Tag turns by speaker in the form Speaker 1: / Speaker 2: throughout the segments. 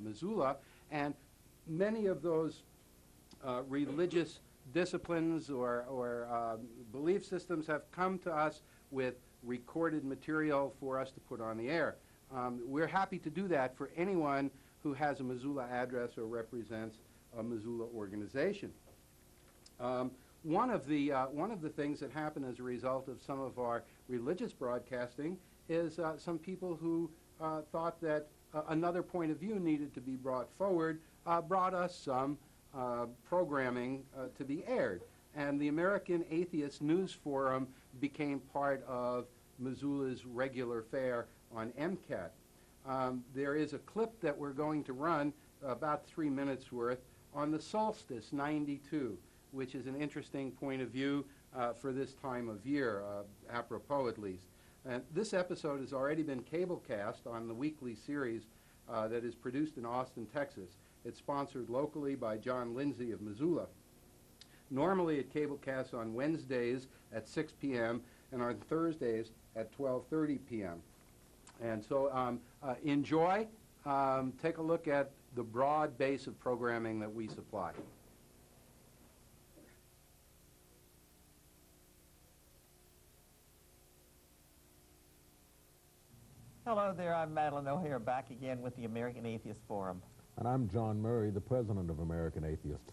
Speaker 1: Missoula, and many of those religious disciplines or belief systems have come to us with recorded material for us to put on the air. We're happy to do that for anyone who has a Missoula address or represents a Missoula organization. One of the things that happened as a result of some of our religious broadcasting is some people who thought that another point of view needed to be brought forward, brought us some programming to be aired. And the American Atheist News Forum became part of Missoula's regular fare on MCAT. There is a clip that we're going to run, about 3 minutes worth, on the solstice 92, which is an interesting point of view for this time of year, apropos at least. And this episode has already been cablecast on the weekly series that is produced in Austin, Texas. It's sponsored locally by John Lindsay of Missoula. Normally it cablecasts on Wednesdays at 6 p.m. and on Thursdays at 12:30 p.m. And so enjoy, take a look at the broad base of programming that we supply.
Speaker 2: Hello there, I'm Madeline O'Hare, back again with the American Atheist Forum.
Speaker 3: And I'm John Murray, the president of American Atheists.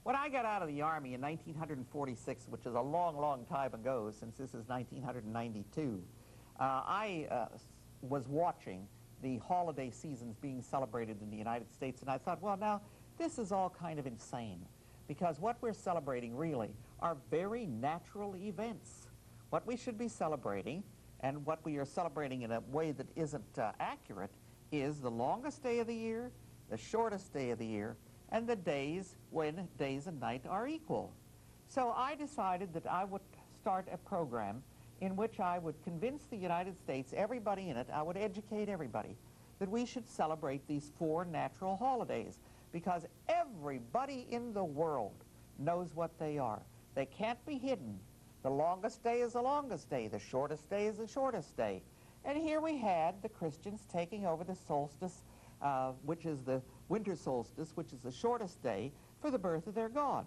Speaker 2: When I got out of the Army in 1946, which is a long, long time ago, since this is 1992, I was watching the holiday seasons being celebrated in the United States, and I thought, well, now, this is all kind of insane, because what we're celebrating really are very natural events. What we should be celebrating, and what we are celebrating in a way that isn't accurate, is the longest day of the year, the shortest day of the year, and the days when days and night are equal. So I decided that I would start a program in which I would convince the United States, everybody in it, I would educate everybody, that we should celebrate these 4 natural holidays, because everybody in the world knows what they are. They can't be hidden. The longest day is the longest day. The shortest day is the shortest day. And here we had the Christians taking over the solstice, which is the winter solstice, which is the shortest day, for the birth of their God.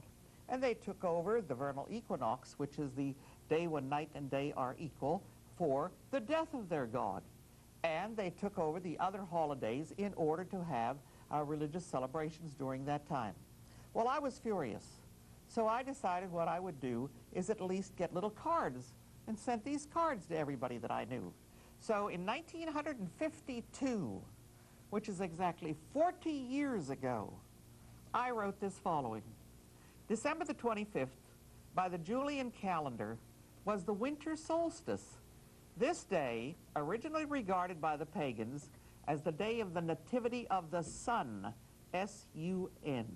Speaker 2: And they took over the vernal equinox, which is the day when night and day are equal, for the death of their God. And they took over the other holidays in order to have religious celebrations during that time. Well, I was furious. So I decided what I would do is at least get little cards and sent these cards to everybody that I knew. So in 1952, which is exactly 40 years ago, I wrote this following. December the 25th, by the Julian calendar, was the winter solstice. This day, originally regarded by the pagans as the day of the nativity of the sun, S-U-N,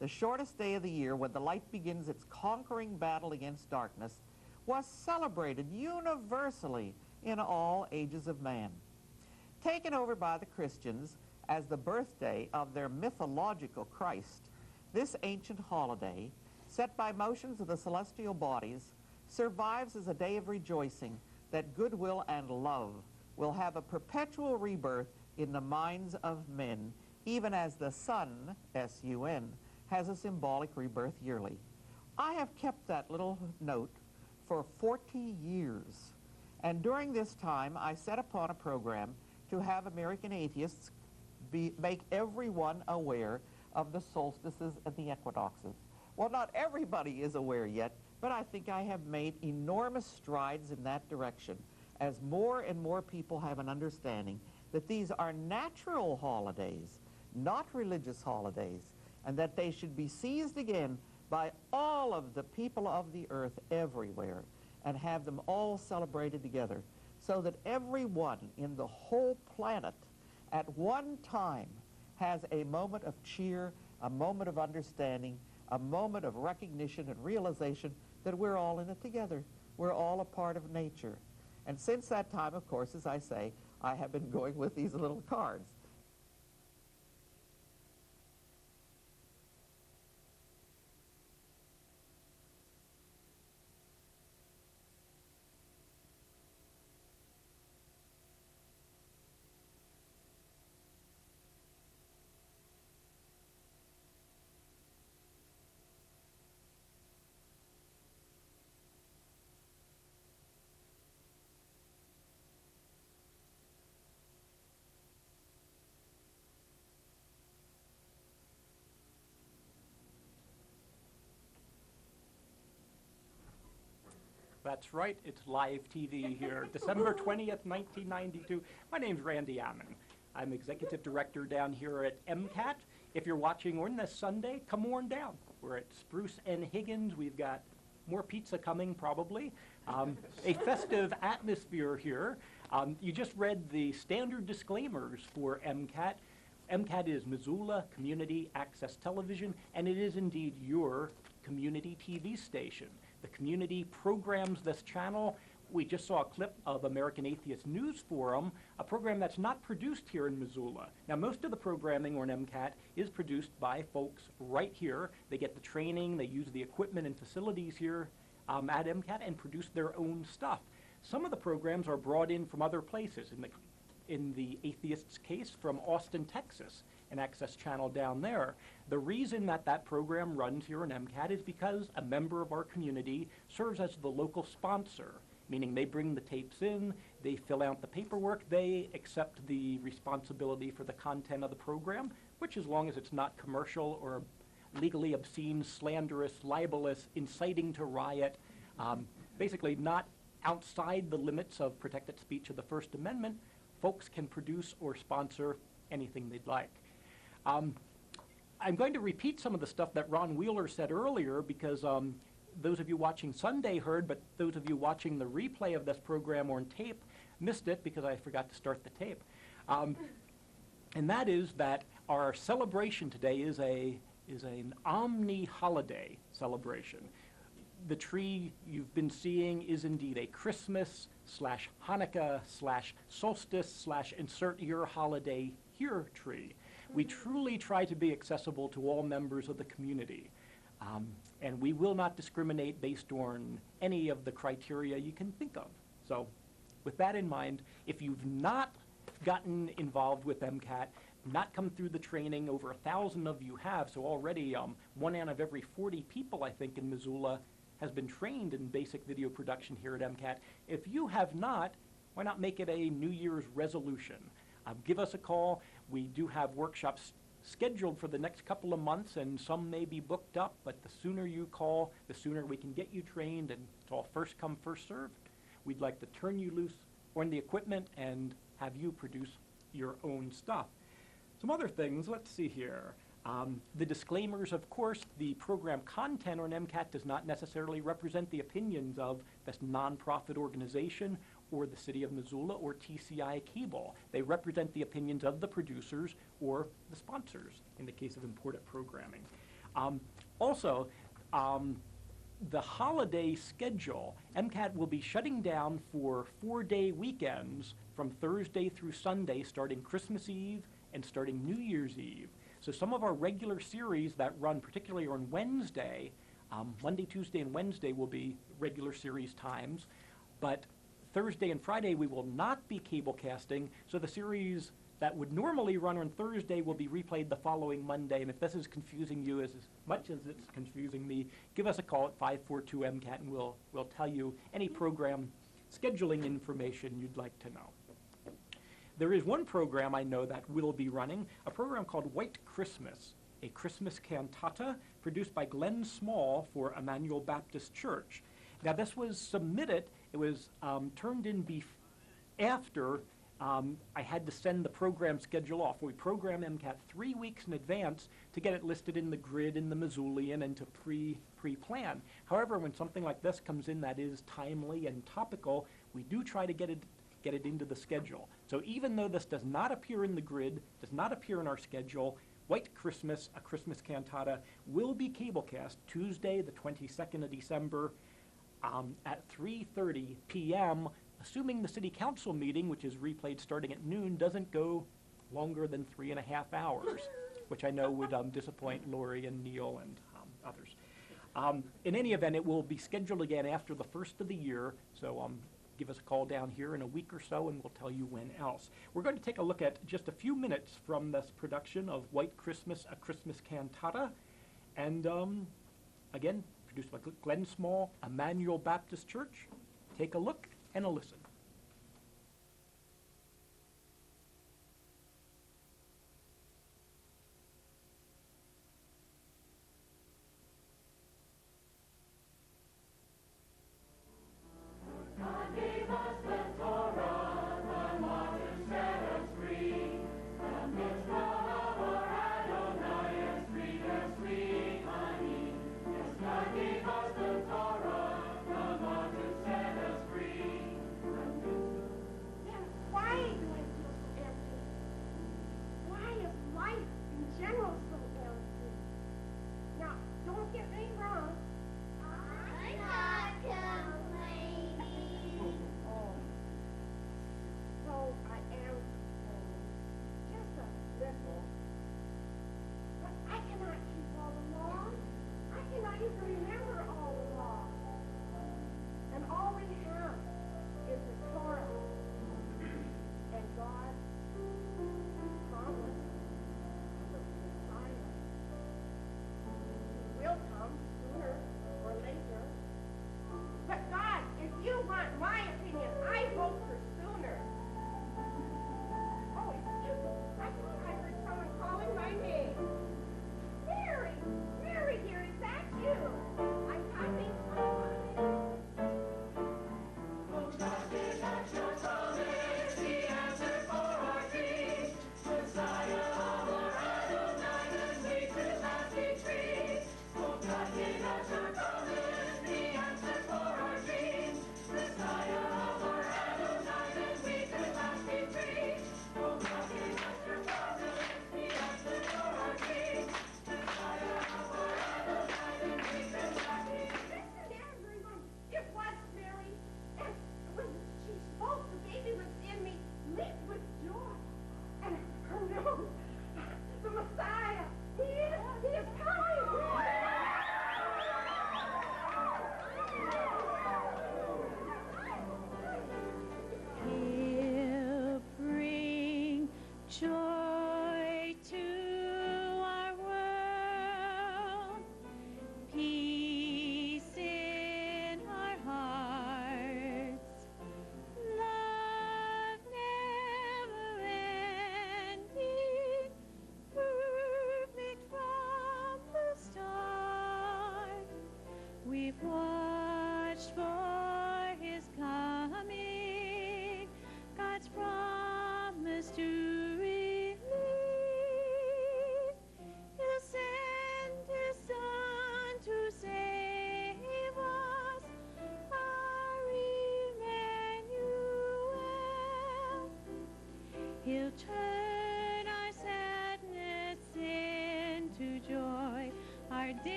Speaker 2: the shortest day of the year when the light begins its conquering battle against darkness, was celebrated universally in all ages of man. Taken over by the Christians as the birthday of their mythological Christ, this ancient holiday, set by motions of the celestial bodies, survives as a day of rejoicing that goodwill and love will have a perpetual rebirth in the minds of men, even as the sun, S-U-N, has a symbolic rebirth yearly. I have kept that little note for 40 years, and during this time I set upon a program to have American atheists make everyone aware of the solstices and the equinoxes. Well, not everybody is aware yet, but I think I have made enormous strides in that direction as more and more people have an understanding that these are natural holidays, not religious holidays, and that they should be seized again by all of the people of the earth everywhere and have them all celebrated together, so that everyone in the whole planet at one time has a moment of cheer, a moment of understanding, a moment of recognition and realization that we're all in it together. We're all a part of nature. And since that time, of course, as I say, I have been going with these little cards.
Speaker 4: That's right. It's live TV here, December 20th, 1992. My name's Randy Ammon. I'm executive director down here at MCAT. If you're watching on this Sunday, come on down. We're at Spruce and Higgins. We've got more pizza coming, probably. A festive atmosphere here. You just read the standard disclaimers for MCAT. MCAT is Missoula Community Access Television, and it is indeed your community TV station. The community programs this channel. We just saw a clip of American Atheist News Forum, a program that's not produced here in Missoula. Now, most of the programming on MCAT is produced by folks right here. They get the training, they use the equipment and facilities here at MCAT and produce their own stuff. Some of the programs are brought in from other places. In the Atheist's case, from Austin, Texas, an access channel down there. The reason that that program runs here in MCAT is because a member of our community serves as the local sponsor, meaning they bring the tapes in, they fill out the paperwork, they accept the responsibility for the content of the program, which as long as it's not commercial or legally obscene, slanderous, libelous, inciting to riot, basically not outside the limits of protected speech of the First Amendment, folks can produce or sponsor anything they'd like. I'm going to repeat some of the stuff that Ron Wheeler said earlier because those of you watching Sunday heard, but those of you watching the replay of this program on tape missed it because I forgot to start the tape. And that is that our celebration today is an omni-holiday celebration. The tree you've been seeing is indeed a Christmas / Hanukkah / solstice / insert your holiday here tree. We truly try to be accessible to all members of the community. And we will not discriminate based on any of the criteria you can think of. So with that in mind, if you've not gotten involved with MCAT, not come through the training, over 1,000 of you have, so already 1 out of every 40 people, I think, in Missoula has been trained in basic video production here at MCAT. If you have not, why not make it a New Year's resolution? Give us a call. We do have workshops scheduled for the next couple of months, and some may be booked up, but the sooner you call, the sooner we can get you trained, and it's all first come, first served. We'd like to turn you loose on the equipment and have you produce your own stuff. Some other things, let's see here. The disclaimers, of course, the program content on MCAT does not necessarily represent the opinions of this nonprofit organization or the City of Missoula or TCI Cable. They represent the opinions of the producers or the sponsors in the case of imported programming. Also, the holiday schedule, MCAT will be shutting down for 4-day weekends from Thursday through Sunday, starting Christmas Eve and starting New Year's Eve. So some of our regular series that run particularly on Wednesday, Monday, Tuesday, and Wednesday will be regular series times, but Thursday and Friday we will not be cable casting, so the series that would normally run on Thursday will be replayed the following Monday, and if this is confusing you as much as it's confusing me, give us a call at 542-MCAT and we'll tell you any program scheduling information you'd like to know. There is one program I know that will be running, a program called White Christmas, a Christmas cantata produced by Glenn Small for Emmanuel Baptist Church. Now this was submitted, it was turned in after I had to send the program schedule off. We program MCAT 3 weeks in advance to get it listed in the grid in the Missoulian and to pre-plan. However, when something like this comes in that is timely and topical, we do try to get it into the schedule. So even though this does not appear in the grid, does not appear in our schedule, White Christmas, a Christmas cantata, will be cablecast Tuesday, the 22nd of December at 3:30 p.m., assuming the City Council meeting, which is replayed starting at noon, doesn't go longer than 3.5 hours, which I know would disappoint Lori and Neil and others. In any event, it will be scheduled again after the first of the year, so give us a call down here in a week or so and we'll tell you when else. We're going to take a look at just a few minutes from this production of White Christmas, a Christmas cantata, and again, produced by Glenn Small, Emmanuel Baptist Church. Take a look and a listen.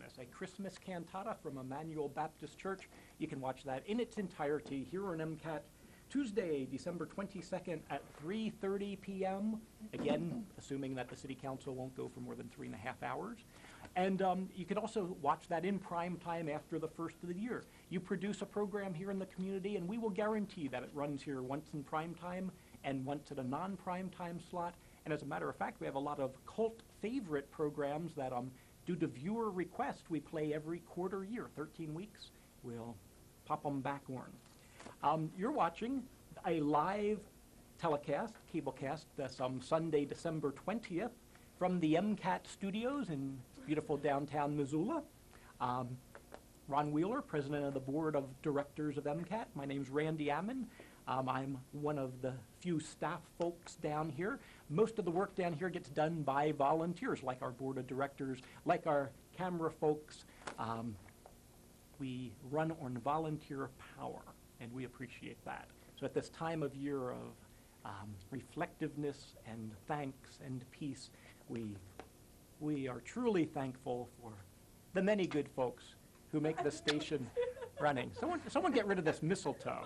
Speaker 4: Christmas, a Christmas cantata from Emmanuel Baptist Church. You can watch that in its entirety here on MCAT Tuesday, December 22nd at 3:30 p.m. Again, assuming that the City Council won't go for more than 3.5 hours. And you can also watch that in prime time after the first of the year. You produce a program here in the community, and we will guarantee that it runs here once in prime time and once at a non-prime time slot. And as a matter of fact, we have a lot of cult favorite programs that, due to viewer request, we play every quarter year, 13 weeks. We'll pop them back on. You're watching a live telecast, cablecast, that's Sunday, December 20th, from the MCAT studios in beautiful downtown Missoula. Ron Wheeler, president of the board of directors of MCAT. My name's Randy Ammon. I'm one of the few staff folks down here. Most of the work down here gets done by volunteers, like our board of directors, like our camera folks. We run on volunteer power, and we appreciate that. So at this time of year of reflectiveness and thanks and peace, we are truly thankful for the many good folks who make this station running. Someone get rid of this mistletoe.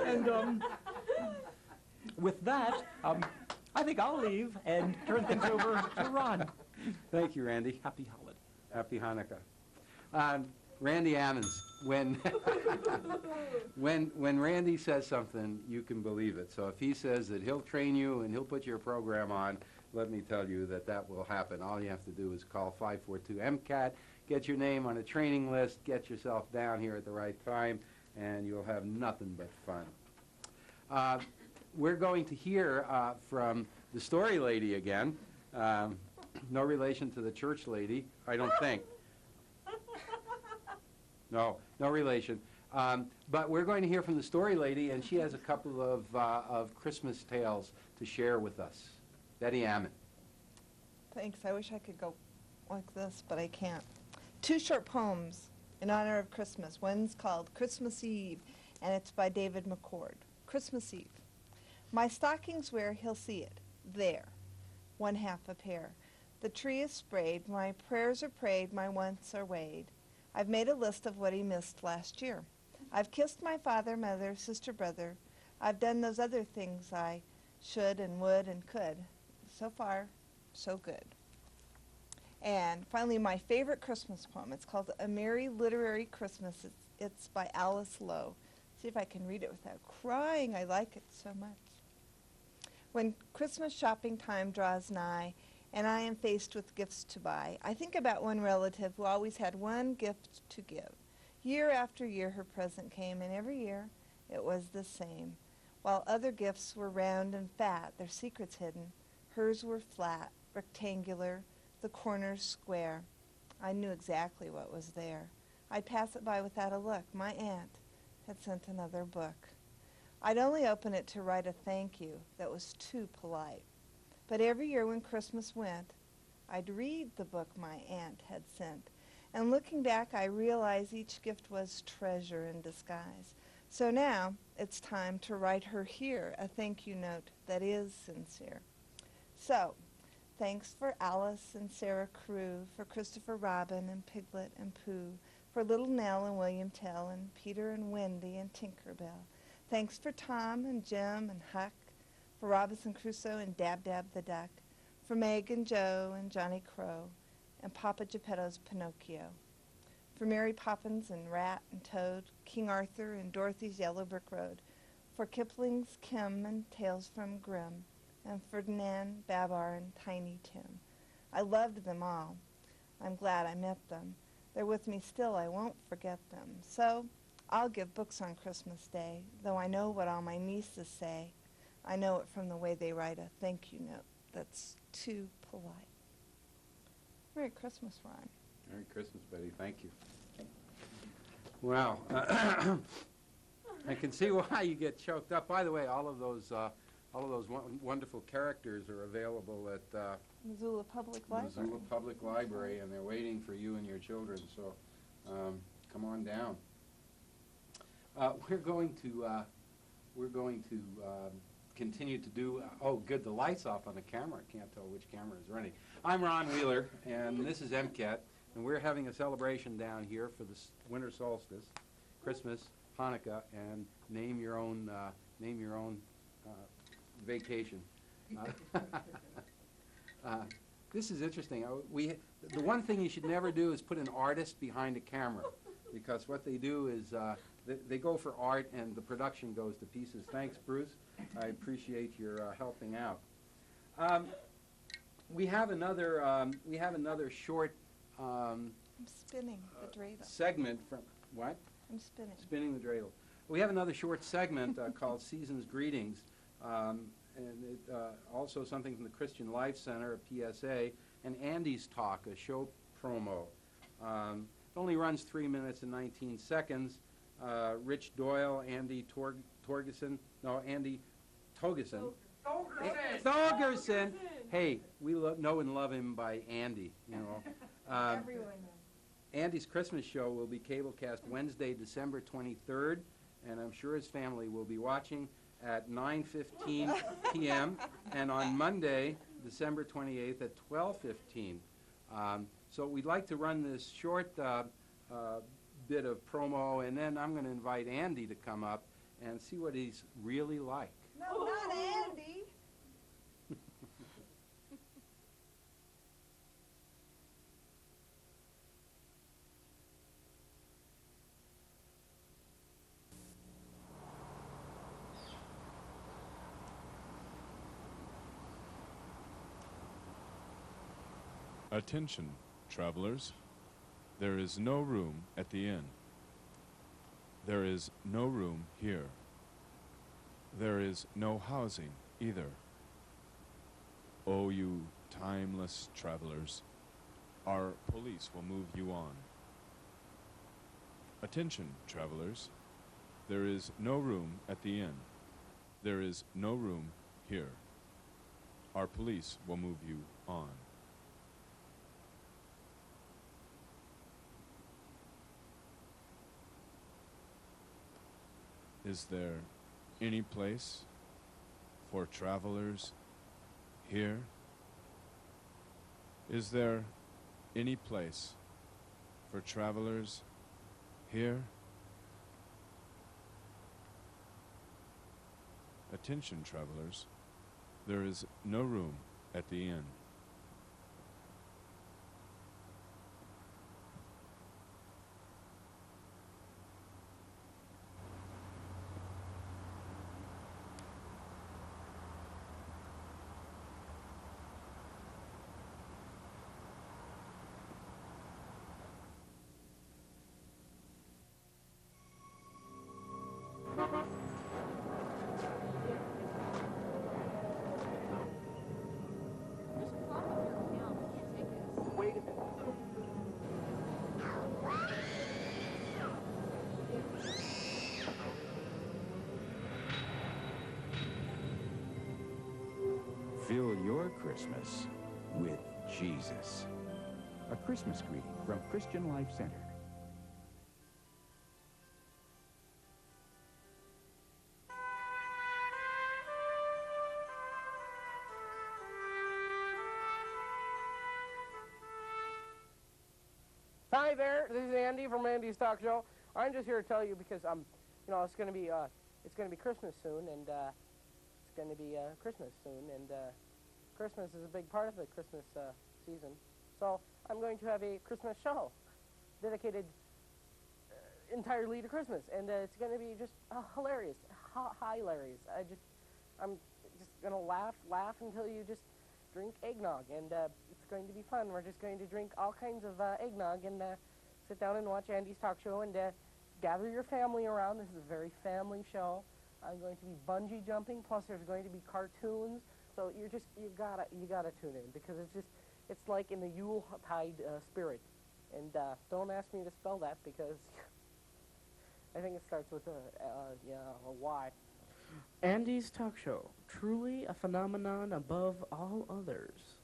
Speaker 4: And with that, I think I'll leave and turn things over to Ron.
Speaker 1: Thank you, Randy.
Speaker 4: Happy holiday.
Speaker 1: Happy Hanukkah. Randy Ammons, when Randy says something, you can believe it. So if he says that he'll train you and he'll put your program on, let me tell you that that will happen. All you have to do is call 542-MCAT, get your name on a training list, get yourself down here at the right time, and you'll have nothing but fun. We're going to hear from the story lady again. No relation to the church lady, I don't think. No relation. But we're going to hear from the story lady, and she has a couple of Christmas tales to share with us. Betty Ammon.
Speaker 5: Thanks. I wish I could go like this, but I can't. 2 short poems in honor of Christmas. One's called Christmas Eve, and it's by David McCord. Christmas Eve. My stockings where he'll see it. There. 1/2 a pair. The tree is sprayed. My prayers are prayed. My wants are weighed. I've made a list of what he missed last year. I've kissed my father, mother, sister, brother. I've done those other things I should and would and could. So far, so good. And finally, my favorite Christmas poem. It's called A Merry Literary Christmas. It's by Alice Lowe. See if I can read it without crying. I like it so much. When Christmas shopping time draws nigh, and I am faced with gifts to buy, I think about one relative who always had one gift to give. Year after year her present came, and every year it was the same. While other gifts were round and fat, their secrets hidden, hers were flat, rectangular, the corners square. I knew exactly what was there. I'd pass it by without a look. My aunt had sent another book. I'd only open it to write a thank you that was too polite. But every year when Christmas went, I'd read the book my aunt had sent. And looking back, I realized each gift was treasure in disguise. So now it's time to write her here a thank you note that is sincere. So, thanks for Alice and Sarah Crew, for Christopher Robin and Piglet and Pooh, for Little Nell and William Tell and Peter and Wendy and Tinkerbell. Thanks for Tom and Jim and Huck, for Robinson Crusoe and Dab Dab the Duck, for Meg and Joe and Johnny Crow, and Papa Geppetto's Pinocchio, for Mary Poppins and Rat and Toad, King Arthur and Dorothy's Yellow Brick Road, for Kipling's Kim and Tales from Grimm, and Ferdinand, Babar, and Tiny Tim. I loved them all. I'm glad I met them. They're with me still. I won't forget them. So I'll give books on Christmas Day, though I know what all my nieces say. I know it from the way they write a thank you note that's too polite. Merry Christmas, Ron.
Speaker 1: Merry Christmas, Betty. Thank you. Wow. I can see why you get choked up. By the way, all of those wonderful characters are available at
Speaker 5: Missoula Public Library.
Speaker 1: Missoula Public Library, and they're waiting for you and your children. So come on down. We're going to continue to do. Oh, good. The light's off on the camera. I can't tell which camera is running. I'm Ron Wheeler, and this is MCAT. And we're having a celebration down here for the winter solstice, Christmas, Hanukkah, and name your own vacation. This is interesting. The one thing you should never do is put an artist behind a camera, because what they do is they go for art and the production goes to pieces. Thanks, Bruce. I appreciate your helping out. We have another short
Speaker 5: I'm spinning the dreidel.
Speaker 1: segment from what?
Speaker 5: I'm spinning.
Speaker 1: Spinning the dreidel. We have another short segment called Season's Greetings, and it, also something from the Christian Life Center, a PSA, and Andy's Talk, a show promo. It only runs 3 minutes and 19 seconds. Rich Doyle, Andy Torgerson. Thogerson. Hey, we know and love him by Andy, you know.
Speaker 5: Everyone knows.
Speaker 1: Andy's Christmas show will be cablecast Wednesday, December 23rd, and I'm sure his family will be watching at 9:15 p.m. and on Monday, December 28th at 12:15. So we'd like to run this short bit of promo, and then I'm going to invite Andy to come up and see what he's really like.
Speaker 5: No, not Andy.
Speaker 6: Attention, travelers. There is no room at the inn. There is no room here. There is no housing either. Oh, you timeless travelers, our police will move you on. Attention, travelers. There is no room at the inn. There is no room here. Our police will move you on. Is there any place for travelers here? Is there any place for travelers here? Attention, travelers. There is no room at the inn.
Speaker 7: Fill your Christmas with Jesus. A Christmas greeting from Christian Life Center.
Speaker 8: Hi there, this is Andy from Andy's Talk Show. I'm just here to tell you because it's going to be Christmas soon, and it's going to be Christmas soon, and Christmas is a big part of the Christmas season. So I'm going to have a Christmas show dedicated entirely to Christmas, and it's going to be just hilarious, hilarious. I'm just going to laugh until you just drink eggnog, and it's going to be fun. We're just going to drink all kinds of eggnog and sit down and watch Andy's Talk Show and gather your family around. This is a very family show. I'm going to be bungee jumping, plus there's going to be cartoons. So you gotta tune in, because it's like in the Yuletide spirit. And don't ask me to spell that, because I think it starts with a Y.
Speaker 9: Andy's Talk Show, truly a phenomenon above all others.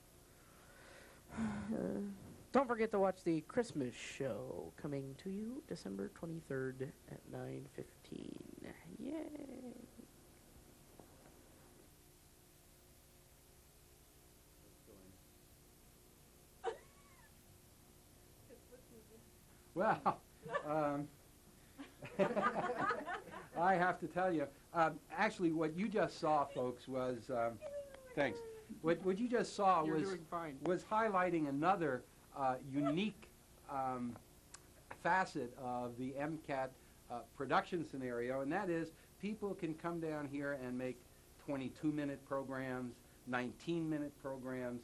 Speaker 9: Don't forget to watch the Christmas show, coming to you December 23rd at 9:15. Yay!
Speaker 1: Well, I have to tell you, actually, what you just saw, folks, was thanks. What you just saw
Speaker 9: You're doing fine.
Speaker 1: was highlighting another unique facet of the MCAT production scenario, and that is people can come down here and make 22-minute programs, 19-minute programs,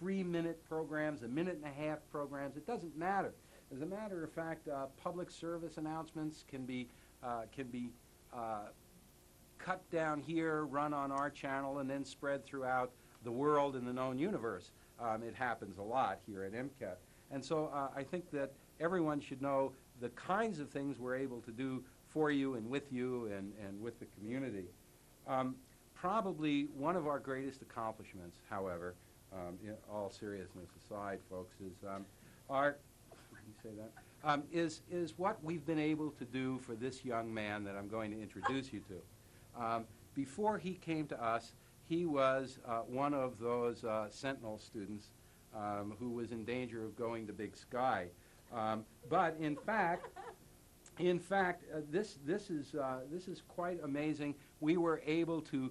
Speaker 1: 3-minute programs, 1.5-minute programs. It doesn't matter. As a matter of fact, public service announcements can be cut down here, run on our channel, and then spread throughout the world and the known universe. It happens a lot here at MCAT. And so I think that everyone should know the kinds of things we're able to do for you and with the community. Probably one of our greatest accomplishments, however, in all seriousness aside, folks, is is what we've been able to do for this young man that I'm going to introduce you to. Before he came to us, he was one of those Sentinel students who was in danger of going to Big Sky. But in fact, this is quite amazing. We were able to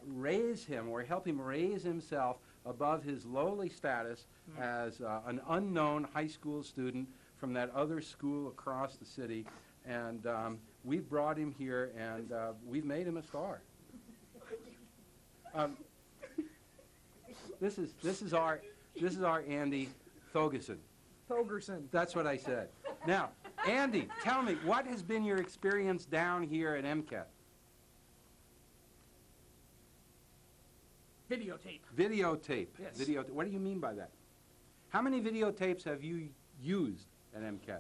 Speaker 1: raise him, or help him raise himself above his lowly status as an unknown high school student from that other school across the city, and we've brought him here, and we've made him a star. This is our Andy Thogerson.
Speaker 9: Thogerson.
Speaker 1: That's what I said. Now, Andy, tell me, what has been your experience down here at MCAT?
Speaker 9: Videotape.
Speaker 1: Videotape.
Speaker 9: Yes.
Speaker 1: What do you mean by that? How many videotapes have you used at MCAT?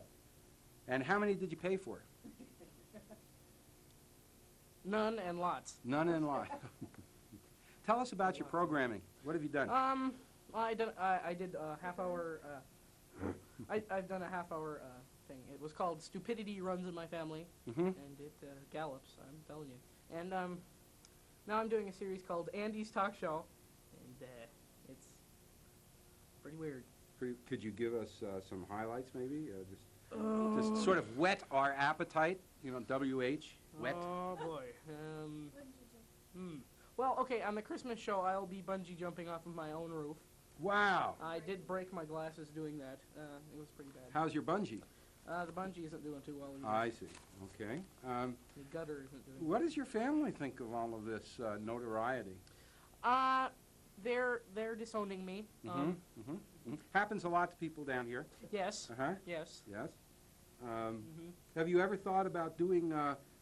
Speaker 1: And how many did you pay for?
Speaker 9: None and lots.
Speaker 1: None and lots. Tell us about your programming. What have you done?
Speaker 9: I did a half-hour. I've done a half-hour thing. It was called "Stupidity Runs in My Family," and it gallops. I'm telling you. And now I'm doing a series called Andy's Talk Show, and it's pretty weird.
Speaker 1: Could you give us some highlights, maybe? Just sort of whet our appetite. You know, WH, wet.
Speaker 9: Oh boy. Well, okay. On the Christmas show, I'll be bungee jumping off of my own roof.
Speaker 1: Wow.
Speaker 9: I did break my glasses doing that. It was pretty bad.
Speaker 1: How's your bungee?
Speaker 9: The bungee isn't doing too well either.
Speaker 1: I see. Okay.
Speaker 9: The gutter isn't doing
Speaker 1: What does your family think of all of this notoriety?
Speaker 9: They're disowning me.
Speaker 1: Happens a lot to people down here.
Speaker 9: Yes.
Speaker 1: Uh-huh.
Speaker 9: Yes.
Speaker 1: Yes. Have you ever thought about doing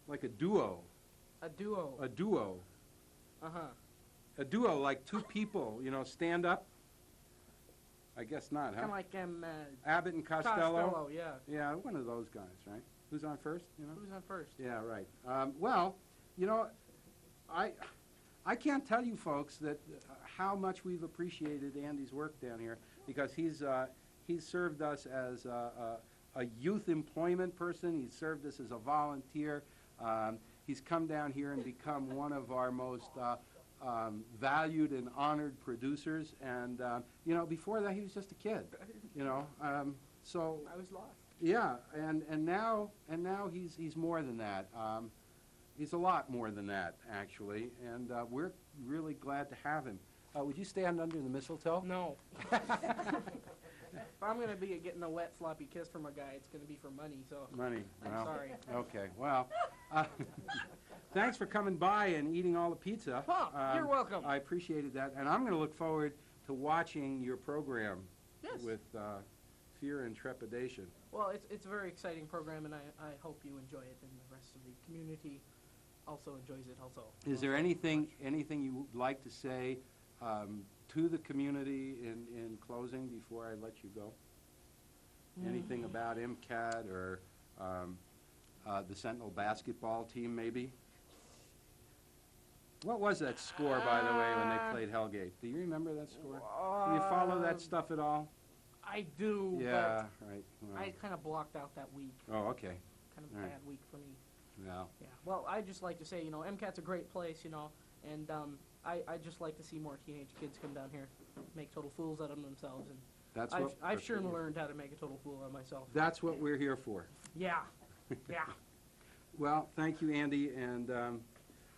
Speaker 1: like a duo?
Speaker 9: A duo.
Speaker 1: A duo.
Speaker 9: Uh-huh.
Speaker 1: A duo, like two people, you know, stand up? I guess not, huh?
Speaker 9: Kind of like
Speaker 1: Abbott and Costello?
Speaker 9: Costello, yeah.
Speaker 1: Yeah, one of those guys, right? Who's on first, you know?
Speaker 9: Who's on first?
Speaker 1: Yeah, right. Well, you know, I can't tell you folks that how much we've appreciated Andy's work down here, because he's served us as a youth employment person. He's served us as a volunteer. He's come down here and become one of our most valued and honored producers. And you know, before that he was just a kid. You know, so
Speaker 9: I was lost.
Speaker 1: yeah, and now he's more than that. He's a lot more than that, actually, and we're really glad to have him. Would you stand under the mistletoe?
Speaker 9: No. If I'm going to be getting a wet, sloppy kiss from a guy, it's going to be for money, so
Speaker 1: Money.
Speaker 9: I'm
Speaker 1: Well,
Speaker 9: sorry.
Speaker 1: okay, well, thanks for coming by and eating all the pizza.
Speaker 9: Huh, you're welcome.
Speaker 1: I appreciated that, and I'm going to look forward to watching your program
Speaker 9: Yes.
Speaker 1: with fear and trepidation.
Speaker 9: Well, it's a very exciting program, and I hope you enjoy it, and the rest of the community also enjoys it also.
Speaker 1: Is there anything you would like to say to the community in closing before I let you go? Anything about MCAT or the Sentinel basketball team, maybe? What was that score, by the way, when they played Hellgate? Do you remember that score? Do you follow that stuff at all?
Speaker 9: I do,
Speaker 1: Yeah, right.
Speaker 9: but
Speaker 1: Well,
Speaker 9: I kind of blocked out that week.
Speaker 1: oh, okay.
Speaker 9: Kind of
Speaker 1: All
Speaker 9: a
Speaker 1: right.
Speaker 9: bad week for me.
Speaker 1: Yeah.
Speaker 9: Yeah. Well, I just like to say, you know, MCAT's a great place, you know, and I just like to see more teenage kids come down here, make total fools out of themselves, and
Speaker 1: That's
Speaker 9: I've,
Speaker 1: what
Speaker 9: I've sure learned how to make a total fool of myself.
Speaker 1: That's what we're here for.
Speaker 9: Yeah, yeah.
Speaker 1: Well, thank you, Andy, and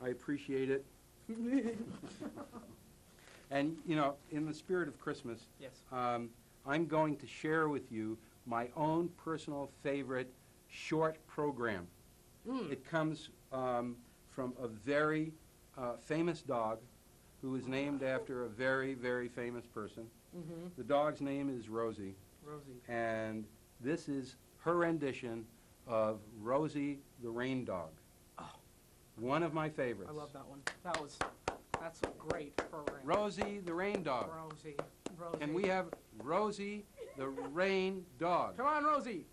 Speaker 1: I appreciate it. And, you know, in the spirit of Christmas,
Speaker 9: Yes.
Speaker 1: I'm going to share with you my own personal favorite short program. It comes from a very famous dog who is named after a very, very famous person.
Speaker 9: Mm-hmm.
Speaker 1: The dog's name is Rosie,
Speaker 9: Rosie.
Speaker 1: and this is her rendition of Rosie the Rain Dog.
Speaker 9: Oh.
Speaker 1: One of my favorites.
Speaker 9: I love that one. That's a great program.
Speaker 1: Rosie the Rain Dog.
Speaker 9: Rosie. Rosie.
Speaker 1: Can we have Rosie the Rain Dog?
Speaker 9: Come on, Rosie.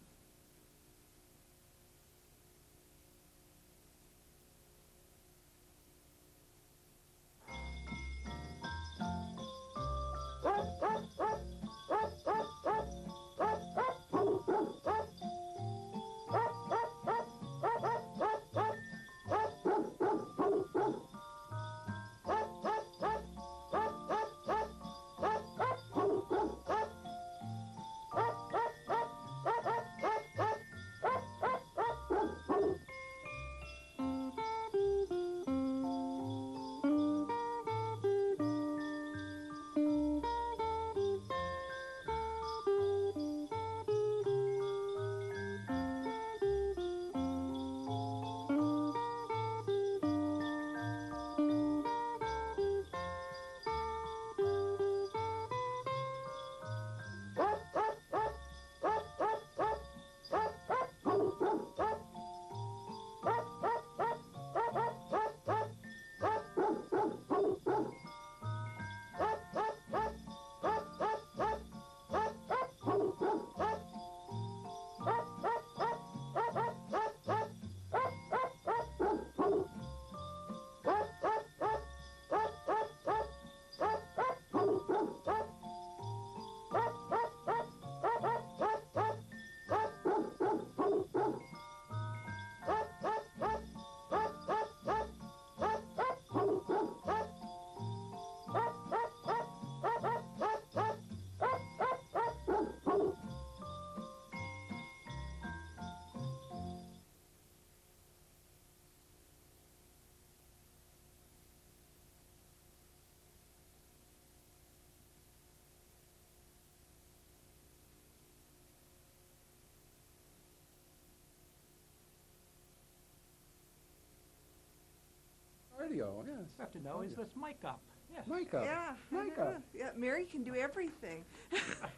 Speaker 1: Radio, yes.
Speaker 4: Have to know, is this mic up? Yes.
Speaker 1: Micah.
Speaker 5: Yeah, I
Speaker 1: Micah.
Speaker 5: know. Yeah, Mary can do everything.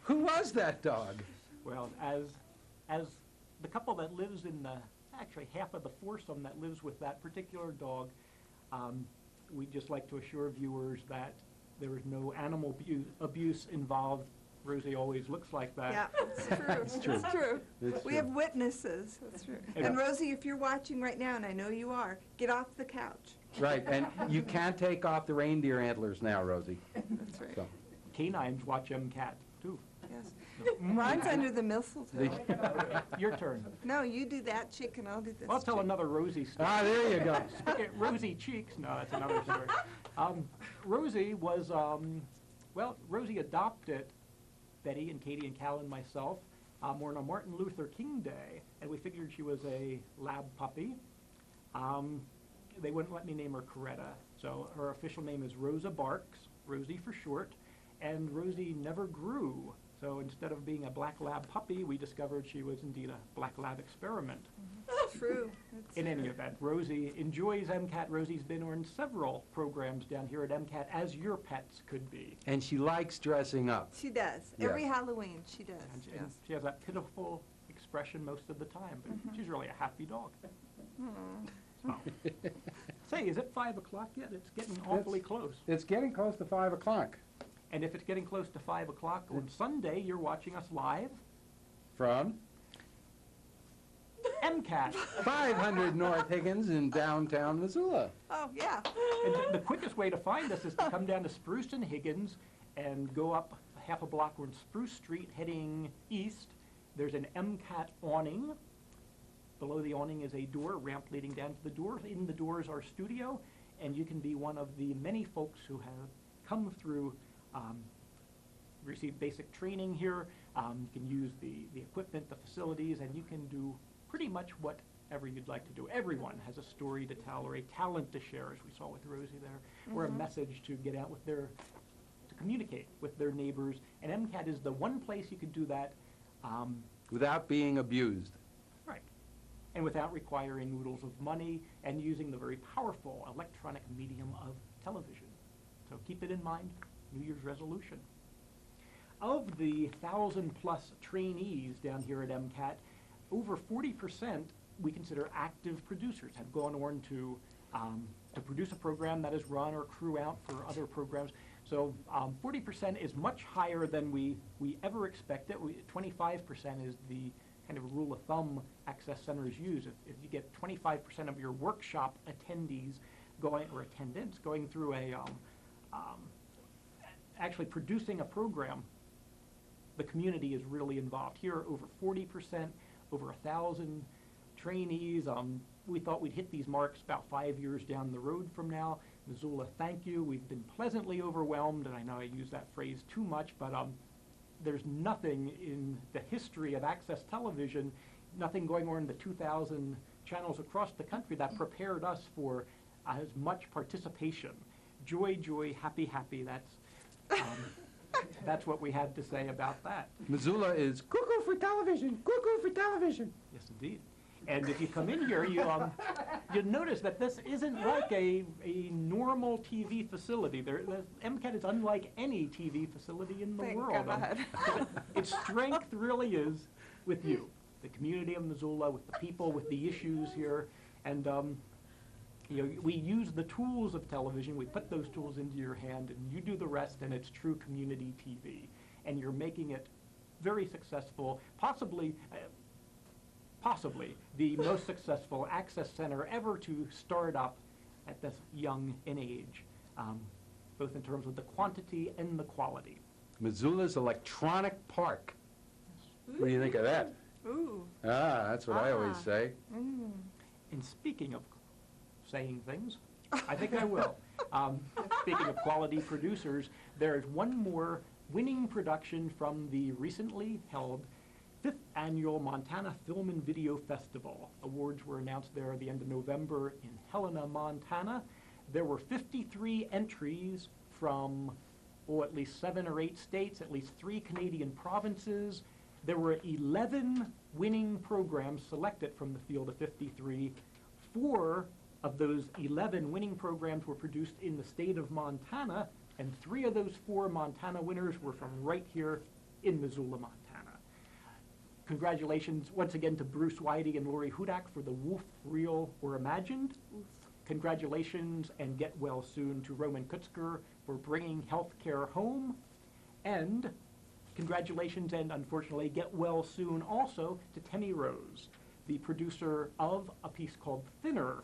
Speaker 1: Who was that dog?
Speaker 4: Well, as the couple that lives in the, actually half of the foursome that lives with that particular dog, we'd just like to assure viewers that there is no animal abuse involved. Rosie always looks like that.
Speaker 5: Yeah, it's true.
Speaker 1: It's true.
Speaker 5: It's true.
Speaker 1: It's
Speaker 5: We
Speaker 1: true.
Speaker 5: have witnesses. That's true.
Speaker 4: Yeah.
Speaker 5: And Rosie, if you're watching right now, and I know you are, get off the couch.
Speaker 1: Right, and you can't take off the reindeer antlers now, Rosie.
Speaker 5: That's right.
Speaker 1: So,
Speaker 4: Canines watch MCAT, too.
Speaker 5: Yes. Ron's under the mistletoe.
Speaker 4: Your turn.
Speaker 5: No, you do that chick, and I'll do this.
Speaker 4: I'll tell
Speaker 5: chick.
Speaker 4: another Rosie story.
Speaker 1: there you go.
Speaker 4: Rosy cheeks. No, that's another story. Rosie was, well, Rosie adopted Betty and Katie and Cal and myself on a Martin Luther King Day, and we figured she was a lab puppy. They wouldn't let me name her Coretta, so her official name is Rosa Barks, Rosie for short, and Rosie never grew. So instead of being a black lab puppy, we discovered she was indeed a black lab experiment.
Speaker 5: True. It's
Speaker 4: In any
Speaker 5: true.
Speaker 4: event, Rosie enjoys MCAT. Rosie's been on several programs down here at MCAT, as your pets could be.
Speaker 1: And she likes dressing up.
Speaker 5: She does.
Speaker 1: Yes.
Speaker 5: Every Halloween, she does.
Speaker 4: And
Speaker 5: Yes.
Speaker 4: she has that pitiful expression most of the time, but she's really a happy dog. So. Say, is it 5 o'clock yet? It's getting awfully close.
Speaker 1: It's getting close to 5 o'clock.
Speaker 4: And if it's getting close to 5 o'clock on Sunday, you're watching us live.
Speaker 1: From
Speaker 4: MCAT.
Speaker 1: 500 North Higgins in downtown Missoula.
Speaker 5: Oh, yeah.
Speaker 4: And the quickest way to find us is to come down to Spruce and Higgins and go up half a block on Spruce Street heading east. There's an MCAT awning. Below the awning is a door, ramp leading down to the door. In the door is our studio, and you can be one of the many folks who have come through receive basic training here. You can use the equipment, the facilities, and you can do pretty much whatever you'd like to do. Everyone has a story to tell or a talent to share, as we saw with Rosie there, or a message to get out with to communicate with their neighbors. And MCAT is the one place you can do that.
Speaker 1: Without being abused.
Speaker 4: Right. And without requiring oodles of money and using the very powerful electronic medium of television. So keep it in mind, New Year's resolution. Of the 1,000-plus trainees down here at MCAT, over 40% we consider active producers, have gone on to produce a program that is run or crew out for other programs. So 40% is much higher than we ever expected. 25% is the kind of rule of thumb access centers use. If you get 25% of your workshop attendees attendants going through actually producing a program, the community is really involved. Here, over 40%, over 1,000 trainees. We thought we'd hit these marks about 5 years down the road from now. Missoula, thank you. We've been pleasantly overwhelmed, and I know I use that phrase too much, but there's nothing in the history of access television, nothing going on in the 2,000 channels across the country that prepared us for as much participation. Joy, joy, happy, happy. That's what we had to say about that.
Speaker 1: Missoula is cuckoo for television, cuckoo for television.
Speaker 4: Yes, indeed. And if you come in here, you'll notice that this isn't like a normal TV facility. The MCAT is unlike any TV facility in the
Speaker 5: Thank
Speaker 4: world.
Speaker 5: God.
Speaker 4: Its strength really is with you, the community of Missoula, with the people, with the issues here. And we use the tools of television. We put those tools into your hand, and you do the rest, and it's true community TV. And you're making it very successful, possibly the most successful access center ever to start up at this young in age, both in terms of the quantity and the quality.
Speaker 1: Missoula's electronic park. What do you think of that?
Speaker 5: Ooh.
Speaker 1: That's what I always say.
Speaker 4: And speaking of saying things, I think I will. Speaking of quality producers, there's one more winning production from the recently held 5th Annual Montana Film and Video Festival. Awards were announced there at the end of November in Helena, Montana. There were 53 entries from, at least 7 or 8 states, at least 3 Canadian provinces. There were 11 winning programs selected from the field of 53. 4 of those 11 winning programs were produced in the state of Montana, and 3 of those 4 Montana winners were from right here in Missoula, Montana. Congratulations once again to Bruce Whitey and Lori Hudak for the Wolf, Real or Imagined. Congratulations and get well soon to Roman Kutzker for bringing healthcare home. And congratulations and unfortunately get well soon also to Temi Rose, the producer of a piece called Thinner,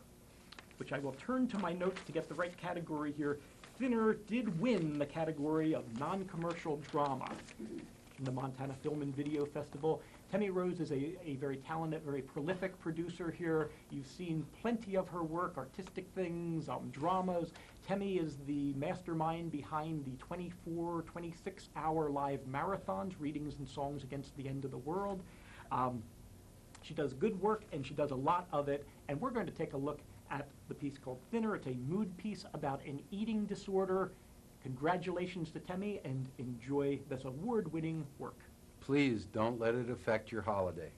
Speaker 4: which I will turn to my notes to get the right category here. Thinner did win the category of non-commercial drama in the Montana Film and Video Festival. Temi Rose is a very talented, very prolific producer here. You've seen plenty of her work, artistic things, dramas. Temi is the mastermind behind the 24, 26-hour live marathons, Readings and Songs Against the End of the World. She does good work, and she does a lot of it, and we're going to take a look at the piece called Thinner. It's a mood piece about an eating disorder. Congratulations to Temi, and enjoy this award-winning work.
Speaker 1: Please don't let it affect your holiday.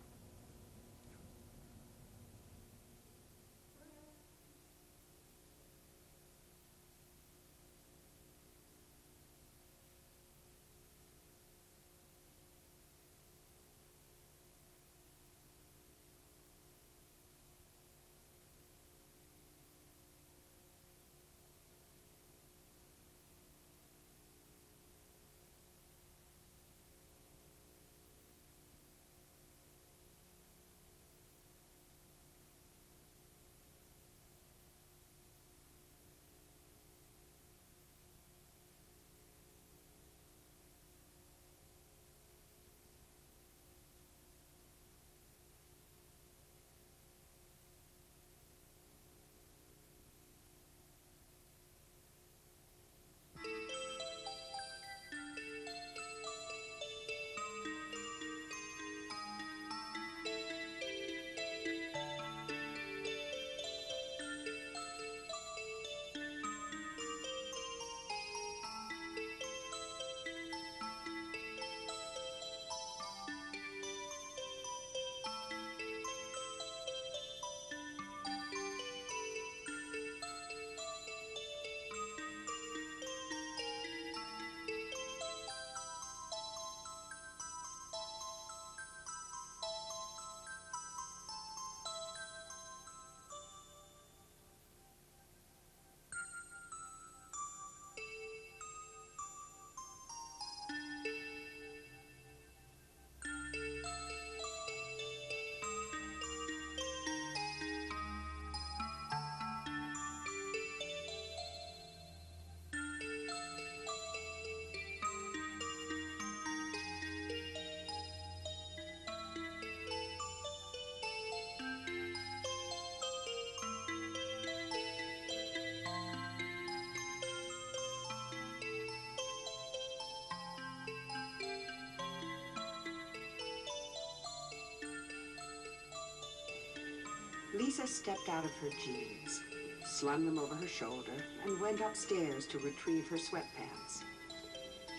Speaker 10: Lisa stepped out of her jeans, slung them over her shoulder, and went upstairs to retrieve her sweatpants.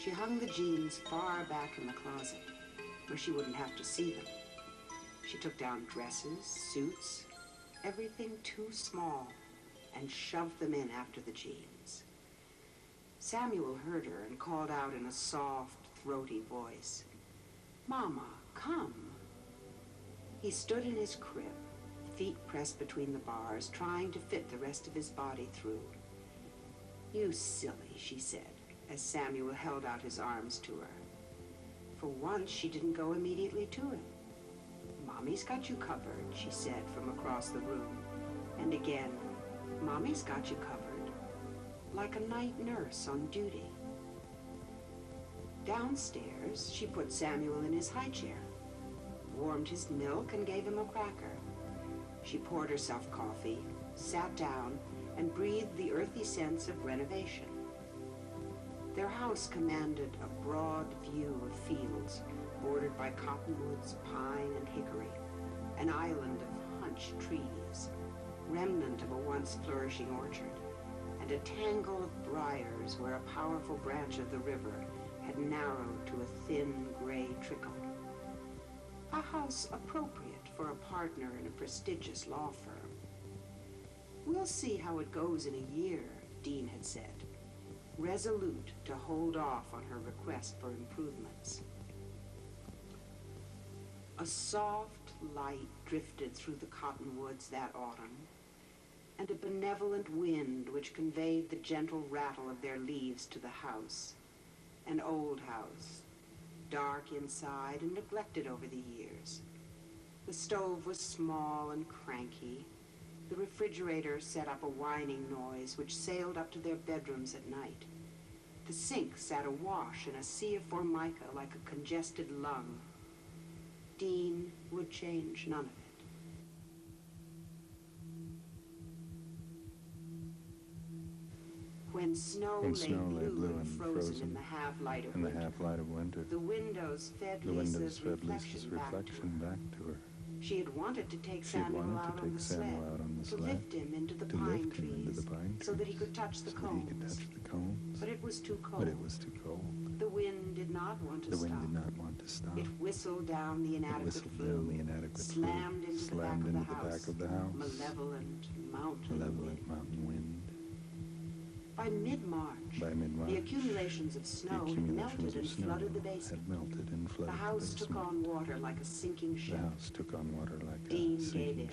Speaker 10: She hung the jeans far back in the closet, where she wouldn't have to see them. She took down dresses, suits, everything too small, and shoved them in after the jeans. Samuel heard her and called out in a soft, throaty voice, "Mama, come." He stood in his crib, feet pressed between the bars, trying to fit the rest of his body through. "You silly," she said, as Samuel held out his arms to her. For once, she didn't go immediately to him. "Mommy's got you covered," she said from across the room. And again, "Mommy's got you covered," like a night nurse on duty. Downstairs, she put Samuel in his high chair, warmed his milk, and gave him a cracker. She poured herself coffee, sat down, and breathed the earthy sense of renovation. Their house commanded a broad view of fields bordered by cottonwoods, pine, and hickory, an island of hunched trees, remnant of a once flourishing orchard, and a tangle of briars where a powerful branch of the river had narrowed to a thin gray trickle. A house appropriate for a partner in a prestigious law firm. "We'll see how it goes in a year," Dean had said, resolute to hold off on her request for improvements. A soft light drifted through the cottonwoods that autumn, and a benevolent wind which conveyed the gentle rattle of their leaves to the house, an old house, dark inside and neglected over the years. The stove was small and cranky. The refrigerator set up a whining noise which sailed up to their bedrooms at night. The sink sat awash in a sea of formica like a congested lung. Dean would change none of it. When snow lay blue and frozen in the half-light of winter, the windows fed Lisa's reflection back to her. She had wanted to take Samuel out on the sled, to lift him into the pine trees, so that he could touch the cones. But it was too cold. The wind did not want to stop. It whistled down the inadequate flue, slammed into the back of the house, malevolent mountain wind. By mid-March, the accumulations of snow had melted and flooded the basement. The house took on water like a sinking ship. Dean gave in.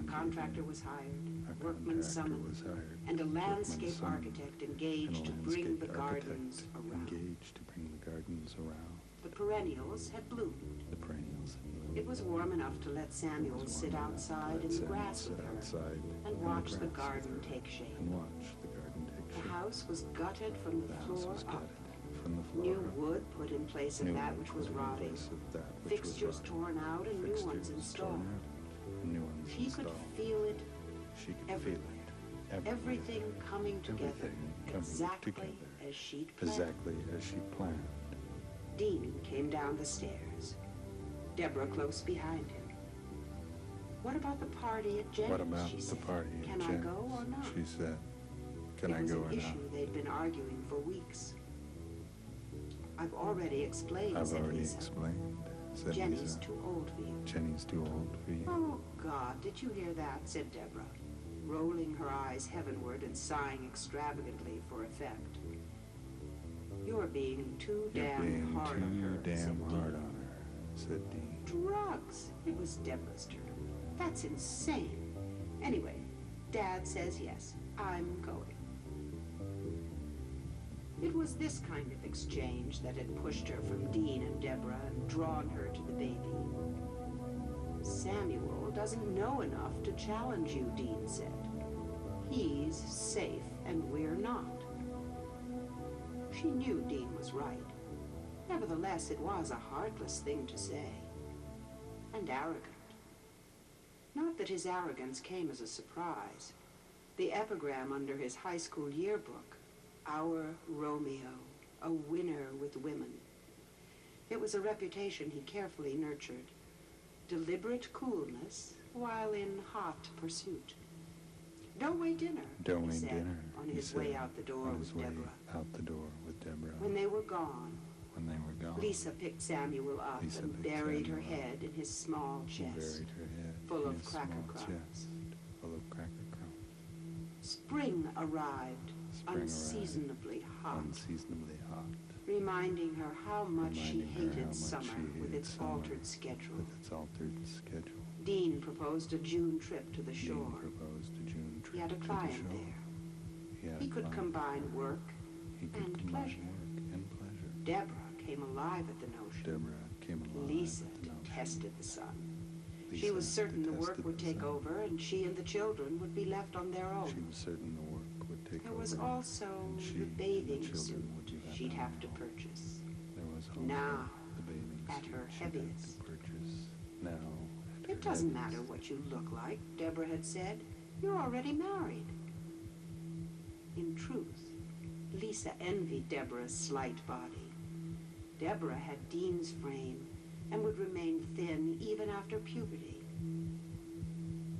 Speaker 10: A contractor was hired, workmen summoned, and a landscape architect engaged to bring the gardens around. The perennials had bloomed. It was warm enough to let Samuel sit outside in the grass with her and watch the garden take shape. The house was gutted from the floor up. New wood put in place of that which was rotting. Fixtures torn out and new ones installed. She could feel it everywhere. Everything coming together exactly as she'd planned. Dean came down the stairs, Deborah close behind him. "What about the party at Jenny's?" she said. "Can I go or not?" She said. It was an issue they'd been arguing for weeks. "I've already explained," said Lisa. "Jenny's too old for you." "Oh, God, did you hear that?" said Deborah, rolling her eyes heavenward and sighing extravagantly for effect. "You're being too damn hard on her," said Dean. "Drugs!" It was Deborah's turn. "That's insane. Anyway, Dad says yes. I'm going." It was this kind of exchange that had pushed her from Dean and Deborah and drawn her to the baby. "Samuel doesn't know enough to challenge you," Dean said. "He's safe and we're not." She knew Dean was right. Nevertheless, it was a heartless thing to say. And arrogant. Not that his arrogance came as a surprise. The epigram under his high school yearbook, "Our Romeo, a winner with women." It was a reputation he carefully nurtured. Deliberate coolness while in hot pursuit. "Don't wait dinner,"
Speaker 11: Don't
Speaker 10: he
Speaker 11: wait
Speaker 10: said,
Speaker 11: dinner,
Speaker 10: on
Speaker 11: he
Speaker 10: his
Speaker 11: said,
Speaker 10: way out the door
Speaker 11: on
Speaker 10: with
Speaker 11: his way
Speaker 10: Deborah.
Speaker 11: out the door with Deborah.
Speaker 10: When they were gone,
Speaker 11: When they were gone,
Speaker 10: Lisa picked Samuel up
Speaker 11: Lisa
Speaker 10: and
Speaker 11: picked
Speaker 10: buried her
Speaker 11: Samuel up
Speaker 10: head in his small
Speaker 11: she
Speaker 10: chest,
Speaker 11: buried her head
Speaker 10: full
Speaker 11: in
Speaker 10: of
Speaker 11: his
Speaker 10: cracker
Speaker 11: small
Speaker 10: crumbs.
Speaker 11: chest, full of cracker crumbs.
Speaker 10: Spring arrived,
Speaker 11: Spring
Speaker 10: unseasonably hot,
Speaker 11: unseasonably hot,
Speaker 10: reminding her how much she
Speaker 11: reminding her how
Speaker 10: hated
Speaker 11: much
Speaker 10: summer
Speaker 11: she
Speaker 10: with
Speaker 11: hated
Speaker 10: its
Speaker 11: summer
Speaker 10: altered schedule.
Speaker 11: with its altered schedule.
Speaker 10: Dean proposed a June trip to the
Speaker 11: Dean
Speaker 10: shore.
Speaker 11: proposed a June trip
Speaker 10: He had a
Speaker 11: to the
Speaker 10: client
Speaker 11: shore.
Speaker 10: there.
Speaker 11: He had
Speaker 10: He
Speaker 11: a
Speaker 10: could
Speaker 11: client
Speaker 10: combine
Speaker 11: there.
Speaker 10: work
Speaker 11: He could
Speaker 10: and
Speaker 11: combine
Speaker 10: pleasure.
Speaker 11: work and pleasure.
Speaker 10: Deborah came alive at the notion.
Speaker 11: Deborah came alive
Speaker 10: Lisa
Speaker 11: at the notion.
Speaker 10: detested the sun. She
Speaker 11: Lisa
Speaker 10: was certain the work
Speaker 11: detested
Speaker 10: would
Speaker 11: the
Speaker 10: take
Speaker 11: sun.
Speaker 10: over and she and the children would be left on their own.
Speaker 11: She was certain the work would take
Speaker 10: There
Speaker 11: over.
Speaker 10: was also
Speaker 11: and she
Speaker 10: the
Speaker 11: and
Speaker 10: bathing
Speaker 11: children
Speaker 10: suit
Speaker 11: would be left
Speaker 10: she'd
Speaker 11: on
Speaker 10: have to
Speaker 11: their own.
Speaker 10: purchase.
Speaker 11: There was also
Speaker 10: Now,
Speaker 11: the bathing
Speaker 10: at
Speaker 11: suit
Speaker 10: her
Speaker 11: she'd have to
Speaker 10: heaviest.
Speaker 11: purchase. Now, at
Speaker 10: It
Speaker 11: her
Speaker 10: doesn't
Speaker 11: heaviest.
Speaker 10: matter what you look like, Deborah had said. You're already married. In truth, Lisa envied Deborah's slight body. Deborah had Dean's frame and would remain thin even after puberty.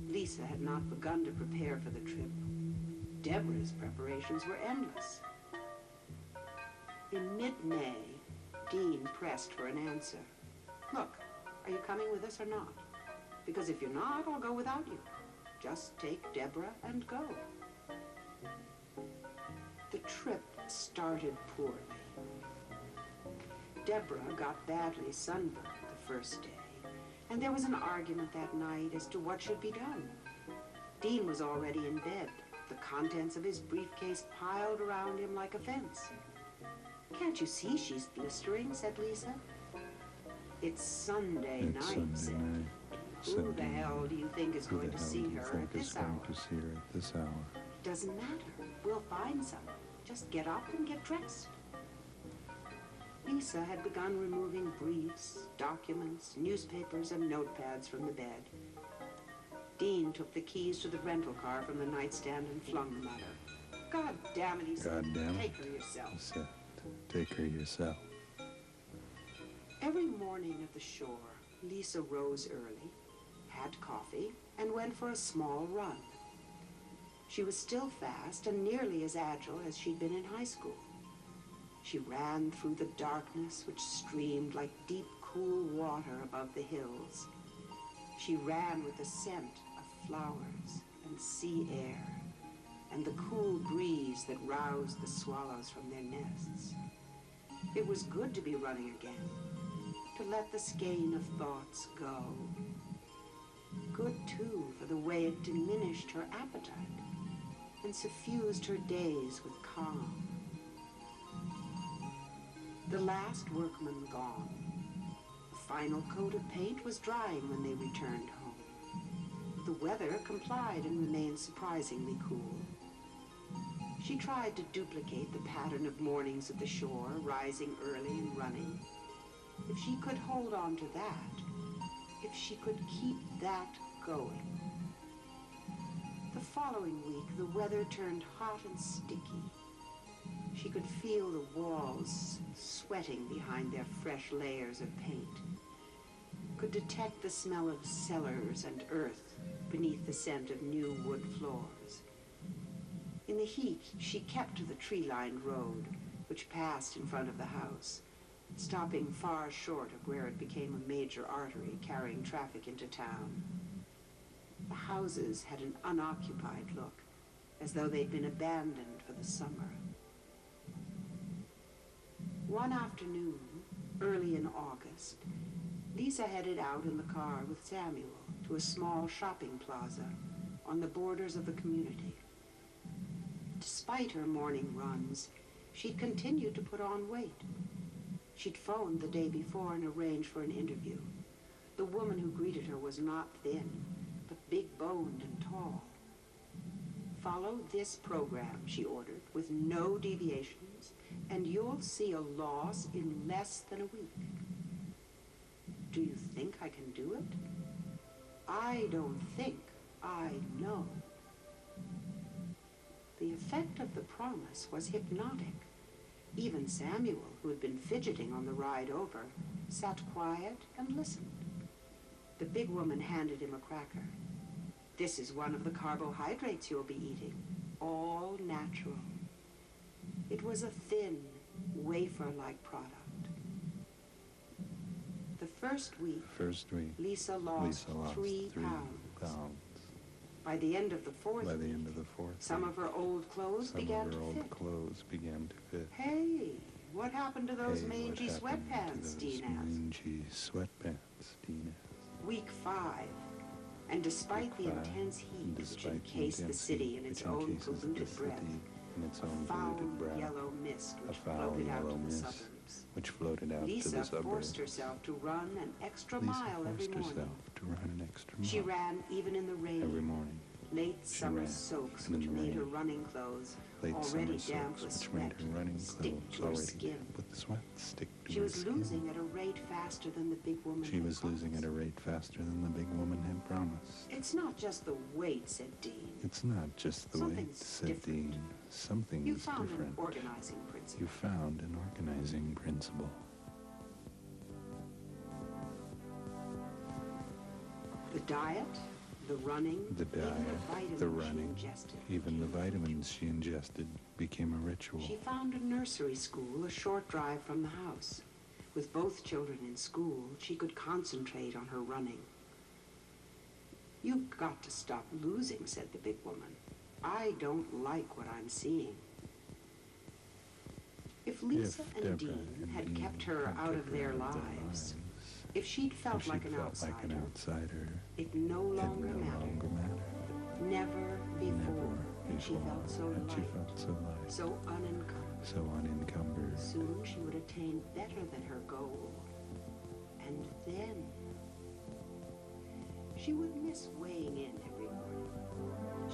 Speaker 10: Lisa had not begun to prepare for the trip. Deborah's preparations were endless. In mid-May, Dean pressed for an answer. "Look, are you coming with us or not? Because if you're not, I'll go without you. Just take Deborah and go." The trip started poorly. Deborah got badly sunburned the first day, and there was an argument that night as to what should be done. Dean was already in bed, the contents of his briefcase piled around him like a fence. "Can't you see she's blistering?" said Lisa. "It's Sunday
Speaker 11: It's
Speaker 10: night,"
Speaker 11: Sunday
Speaker 10: said.
Speaker 11: night.
Speaker 10: "Who
Speaker 11: said
Speaker 10: the
Speaker 11: Dean.
Speaker 10: hell do you think is
Speaker 11: Who
Speaker 10: going
Speaker 11: the
Speaker 10: to
Speaker 11: hell
Speaker 10: see
Speaker 11: do you
Speaker 10: her
Speaker 11: think
Speaker 10: at
Speaker 11: is
Speaker 10: this
Speaker 11: going
Speaker 10: hour?"
Speaker 11: to see her at this hour?
Speaker 10: "Doesn't matter. We'll find someone. Just get up and get dressed." Lisa had begun removing briefs, documents, newspapers, and notepads from the bed. Dean took the keys to the rental car from the nightstand and flung them at her. "God damn it," he said.
Speaker 11: God damn it.
Speaker 10: "Take her yourself."
Speaker 11: He said, "Take her yourself."
Speaker 10: Every morning at the shore, Lisa rose early, had coffee, and went for a small run. She was still fast and nearly as agile as she'd been in high school. She ran through the darkness which streamed like deep, cool water above the hills. She ran with the scent of flowers and sea air and the cool breeze that roused the swallows from their nests. It was good to be running again, to let the skein of thoughts go. Good, too, for the way it diminished her appetite and suffused her days with calm. The last workman gone. The final coat of paint was drying when they returned home. The weather complied and remained surprisingly cool. She tried to duplicate the pattern of mornings at the shore, rising early and running. If she could hold on to that, if she could keep that going. The following week, the weather turned hot and sticky. She could feel the walls sweating behind their fresh layers of paint, could detect the smell of cellars and earth beneath the scent of new wood floors. In the heat, she kept to the tree-lined road, which passed in front of the house, stopping far short of where it became a major artery carrying traffic into town. The houses had an unoccupied look, as though they'd been abandoned for the summer. One afternoon, early in August, Lisa headed out in the car with Samuel to a small shopping plaza on the borders of the community. Despite her morning runs, she'd continued to put on weight. She'd phoned the day before and arranged for an interview. The woman who greeted her was not thin, but big-boned and tall. "Follow this program," she ordered, "with no deviations, and you'll see a loss in less than a week." Do you think I can do it? I don't think, I know. The effect of the promise was hypnotic. Even Samuel, who had been fidgeting on the ride over, sat quiet and listened. The big woman handed him a cracker. This is one of the carbohydrates you'll be eating, all natural. It was a thin, wafer-like product. The first week, Lisa lost 3 pounds. By the end of the fourth week, some of her old clothes began to fit. Hey, what happened to those mangy sweatpants, Dean asked. Week 5, and despite the intense heat which encased the city in its own polluted breath, a foul yellow mist which floated out to the suburbs, Lisa forced herself to run an extra mile every morning. She ran even in the rain. Late summer soaks which made her running clothes, already damp with sweat, stick to her skin. She was losing at a rate faster than the big woman had promised. It's not just the weight, said Dean. Something's different. You found an organizing principle. The diet, the running, even the vitamins she ingested became a ritual. She found a nursery school a short drive from the house. With both children in school, she could concentrate on her running. You've got to stop losing, said the big woman. I don't like what I'm seeing. If Lisa and Dean had kept her out of their lives, if she'd felt like an outsider, it no longer mattered. Never before had she felt so light, so unencumbered. Soon she would attain better than her goal. And then she would miss weighing in every morning.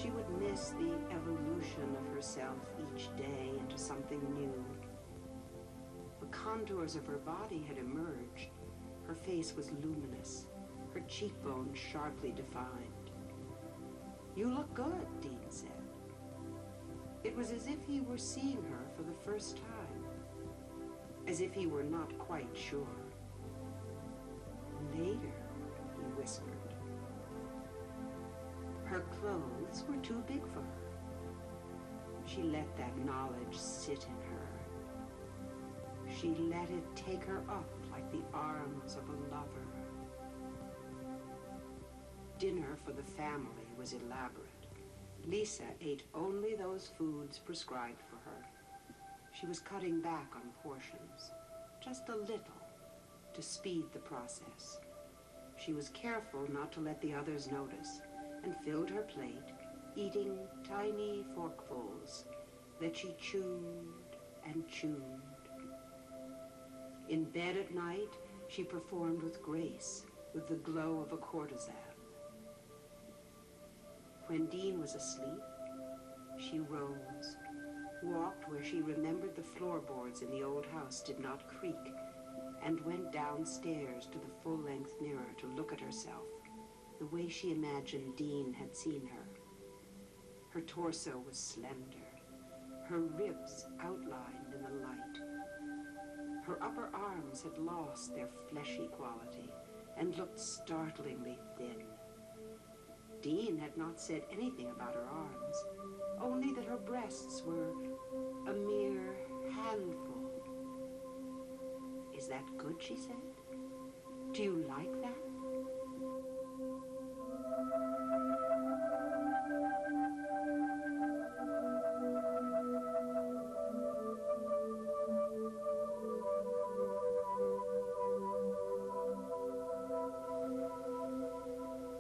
Speaker 10: She would miss the evolution of herself each day into something new. The contours of her body had emerged. Her face was luminous, her cheekbones sharply defined. You look good, Dean said. It was as if he were seeing her for the first time, as if he were not quite sure. Later, he whispered. Her clothes were too big for her. She let that knowledge sit in her. She let it take her up like the arms of a lover. Dinner for the family was elaborate. Lisa ate only those foods prescribed for her. She was cutting back on portions, just a little, to speed the process. She was careful not to let the others notice, and filled her plate, eating tiny forkfuls that she chewed and chewed. In bed at night, she performed with grace, with the glow of a courtesan. When Dean was asleep, she rose, walked where she remembered the floorboards in the old house did not creak, and went downstairs to the full-length mirror to look at herself, the way she imagined Dean had seen her. Her torso was slender, her ribs outlined in the light. Her upper arms had lost their fleshy quality and looked startlingly thin. Dean had not said anything about her arms, only that her breasts were a mere handful. Is that good, she said? Do you like that?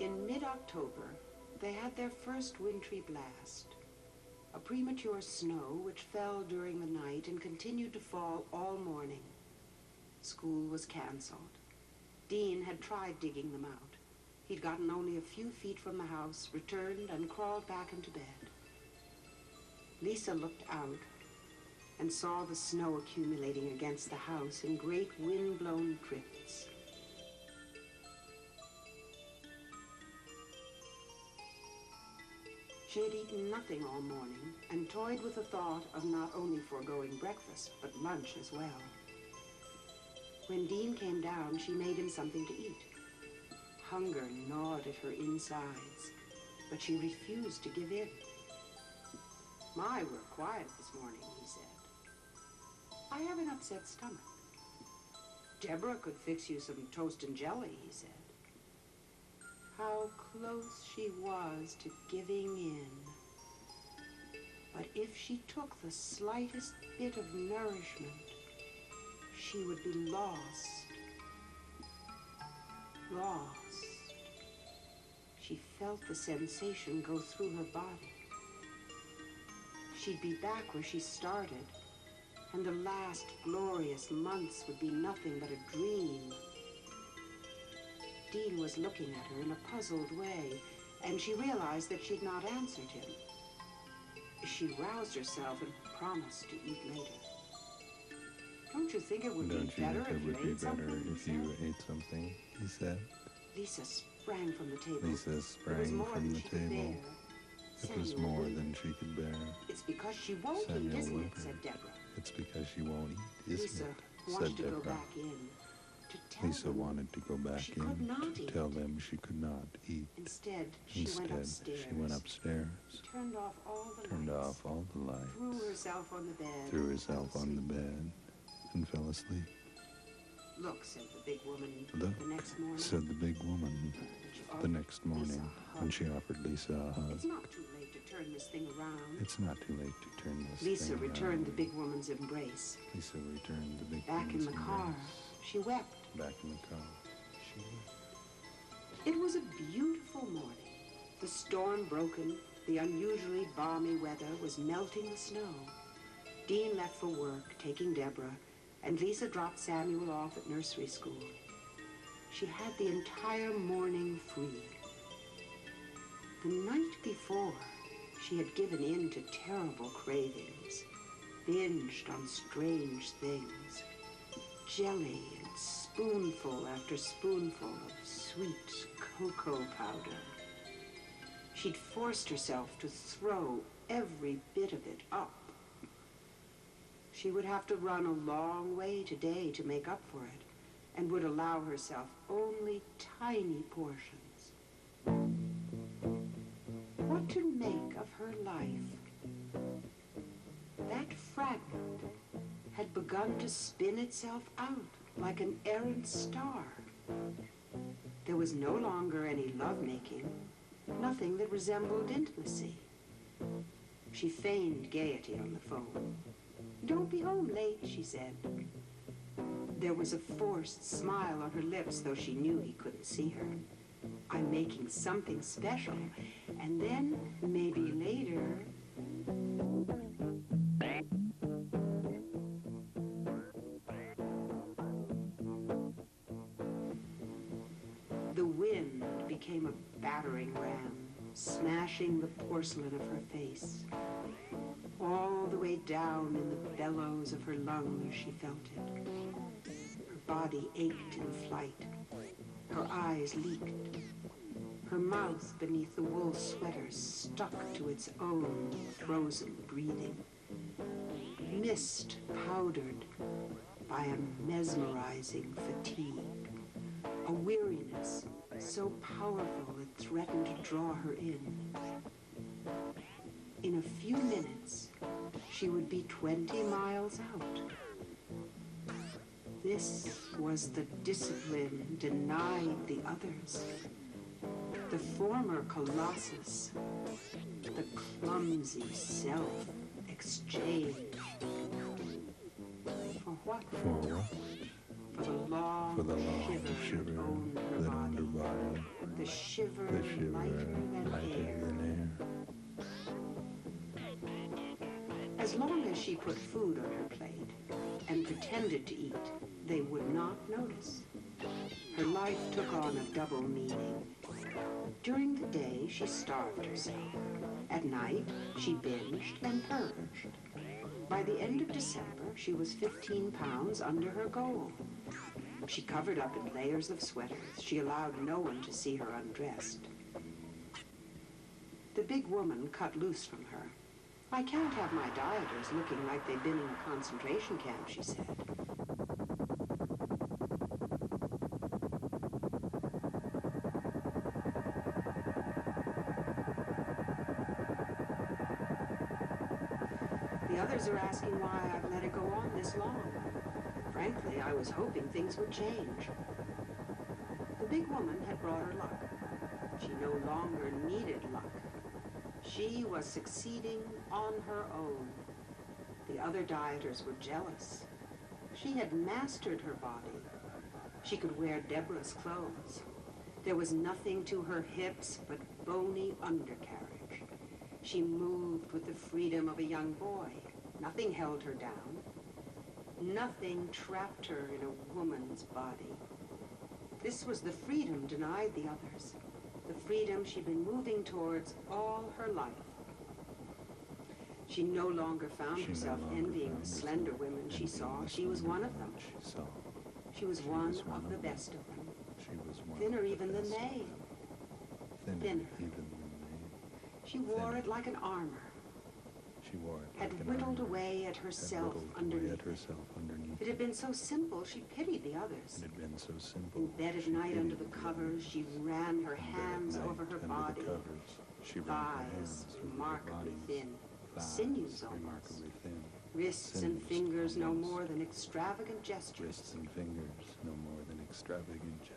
Speaker 10: In mid-October, they had their first wintry blast, a premature snow which fell during the night and continued to fall all morning. School was canceled. Dean had tried digging them out. He'd gotten only a few feet from the house, returned, and crawled back into bed. Lisa looked out and saw the snow accumulating against the house in great wind-blown drifts. She had eaten nothing all morning and toyed with the thought of not only foregoing breakfast, but lunch as well. When Dean came down, she made him something to eat. Hunger gnawed at her insides, but she refused to give in. "My, we're quiet this morning," he said. "I have an upset stomach." "Deborah could fix you some toast and jelly," he said. How close she was to giving in. But if she took the slightest bit of nourishment, she would be lost. Lost. She felt the sensation go through her body. She'd be back where she started, and the last glorious months would be nothing but a dream. Dean was looking at her in a puzzled way, and she realized that she'd not answered him. She roused herself and promised to eat later. "Don't you think it would be better if you ate something?"
Speaker 11: if you ate something, he said.
Speaker 10: Lisa sprang from the table.
Speaker 11: Lisa sprang from the table. It was more than she could bear.
Speaker 10: "It's because she won't eat,
Speaker 11: Samuel
Speaker 10: isn't it?"
Speaker 11: whimpered.
Speaker 10: said Deborah.
Speaker 11: "It's because she won't eat, isn't
Speaker 10: Lisa
Speaker 11: it?"
Speaker 10: wanted
Speaker 11: said
Speaker 10: to go
Speaker 11: Deborah.
Speaker 10: back in, to tell
Speaker 11: Lisa
Speaker 10: them.
Speaker 11: wanted to go back
Speaker 10: She could
Speaker 11: in
Speaker 10: not
Speaker 11: to
Speaker 10: eat.
Speaker 11: tell them she could not eat.
Speaker 10: Instead, she went upstairs.
Speaker 11: she went upstairs,
Speaker 10: Turned off all the
Speaker 11: turned
Speaker 10: lights.
Speaker 11: off all the lights,
Speaker 10: Threw herself on the bed.
Speaker 11: threw
Speaker 10: and
Speaker 11: herself
Speaker 10: fell
Speaker 11: on the
Speaker 10: asleep.
Speaker 11: bed, and fell asleep.
Speaker 10: "Look," said the big woman
Speaker 11: "Look,"
Speaker 10: the next morning.
Speaker 11: said the big woman
Speaker 10: She
Speaker 11: the
Speaker 10: offered
Speaker 11: next morning,
Speaker 10: Lisa a hug.
Speaker 11: when she offered Lisa a hug.
Speaker 10: "It's not too late to turn this thing around."
Speaker 11: It's not too late to turn this
Speaker 10: Lisa
Speaker 11: thing
Speaker 10: returned the
Speaker 11: around.
Speaker 10: big woman's embrace.
Speaker 11: Lisa returned the big
Speaker 10: Back in
Speaker 11: woman's
Speaker 10: the car,
Speaker 11: embrace.
Speaker 10: she wept.
Speaker 11: Back in the car, she wept.
Speaker 10: It was a beautiful morning. The storm broken, the unusually balmy weather was melting the snow. Dean left for work, taking Deborah, and Lisa dropped Samuel off at nursery school. She had the entire morning free. The night before, she had given in to terrible cravings, binged on strange things, jelly and spoonful after spoonful of sweet cocoa powder. She'd forced herself to throw every bit of it up. She would have to run a long way today to make up for it, and would allow herself only tiny portions. What to make of her life? That fragment had begun to spin itself out like an errant star. There was no longer any lovemaking, nothing that resembled intimacy. She feigned gaiety on the phone. "Don't be home late," she said. There was a forced smile on her lips, though she knew he couldn't see her. "I'm making something special, and then maybe later..." The wind became a battering ram, smashing the porcelain of her face. All the way down in the bellows of her lungs she felt it. Her body ached in flight. Her eyes leaked. Her mouth beneath the wool sweater stuck to its own frozen breathing. Mist powdered by a mesmerizing fatigue. A weariness so powerful it threatened to draw her in. In a few minutes, she would be 20 miles out. This was the discipline denied the others. The former colossus, the clumsy self exchanged. For what?
Speaker 11: For what?
Speaker 10: For the long,
Speaker 11: For the long
Speaker 10: shiver that owned her
Speaker 11: owned her
Speaker 10: body.
Speaker 11: body.
Speaker 10: The shiver,
Speaker 11: The shiver
Speaker 10: lighter than air.
Speaker 11: than air.
Speaker 10: As long as she put food on her plate and pretended to eat, they would not notice. Her life took on a double meaning. During the day, she starved herself. At night, she binged and purged. By the end of December, she was 15 pounds under her goal. She covered up in layers of sweaters. She allowed no one to see her undressed. The big woman cut loose from her. "I can't have my dieters looking like they've been in a concentration camp," she said. Others are asking why I've let it go on this long. Frankly, I was hoping things would change. The big woman had brought her luck. She no longer needed luck. She was succeeding on her own. The other dieters were jealous. She had mastered her body. She could wear Deborah's clothes. There was nothing to her hips but bony undercarriage. She moved with the freedom of a young boy. Nothing held her down. Nothing trapped her in a woman's body. This was the freedom denied the others, the freedom she'd been moving towards all her life. She no longer found herself envying the slender women she saw. She was one of them. She was one of the best of them. Thinner even than they. Thinner. She wore it like an armor. Had whittled away at herself underneath. It had been so simple, she pitied the others. In bed at night under the covers, she ran her hands over her body. Thighs remarkably thin, sinews almost. Wrists and fingers no more than extravagant gestures.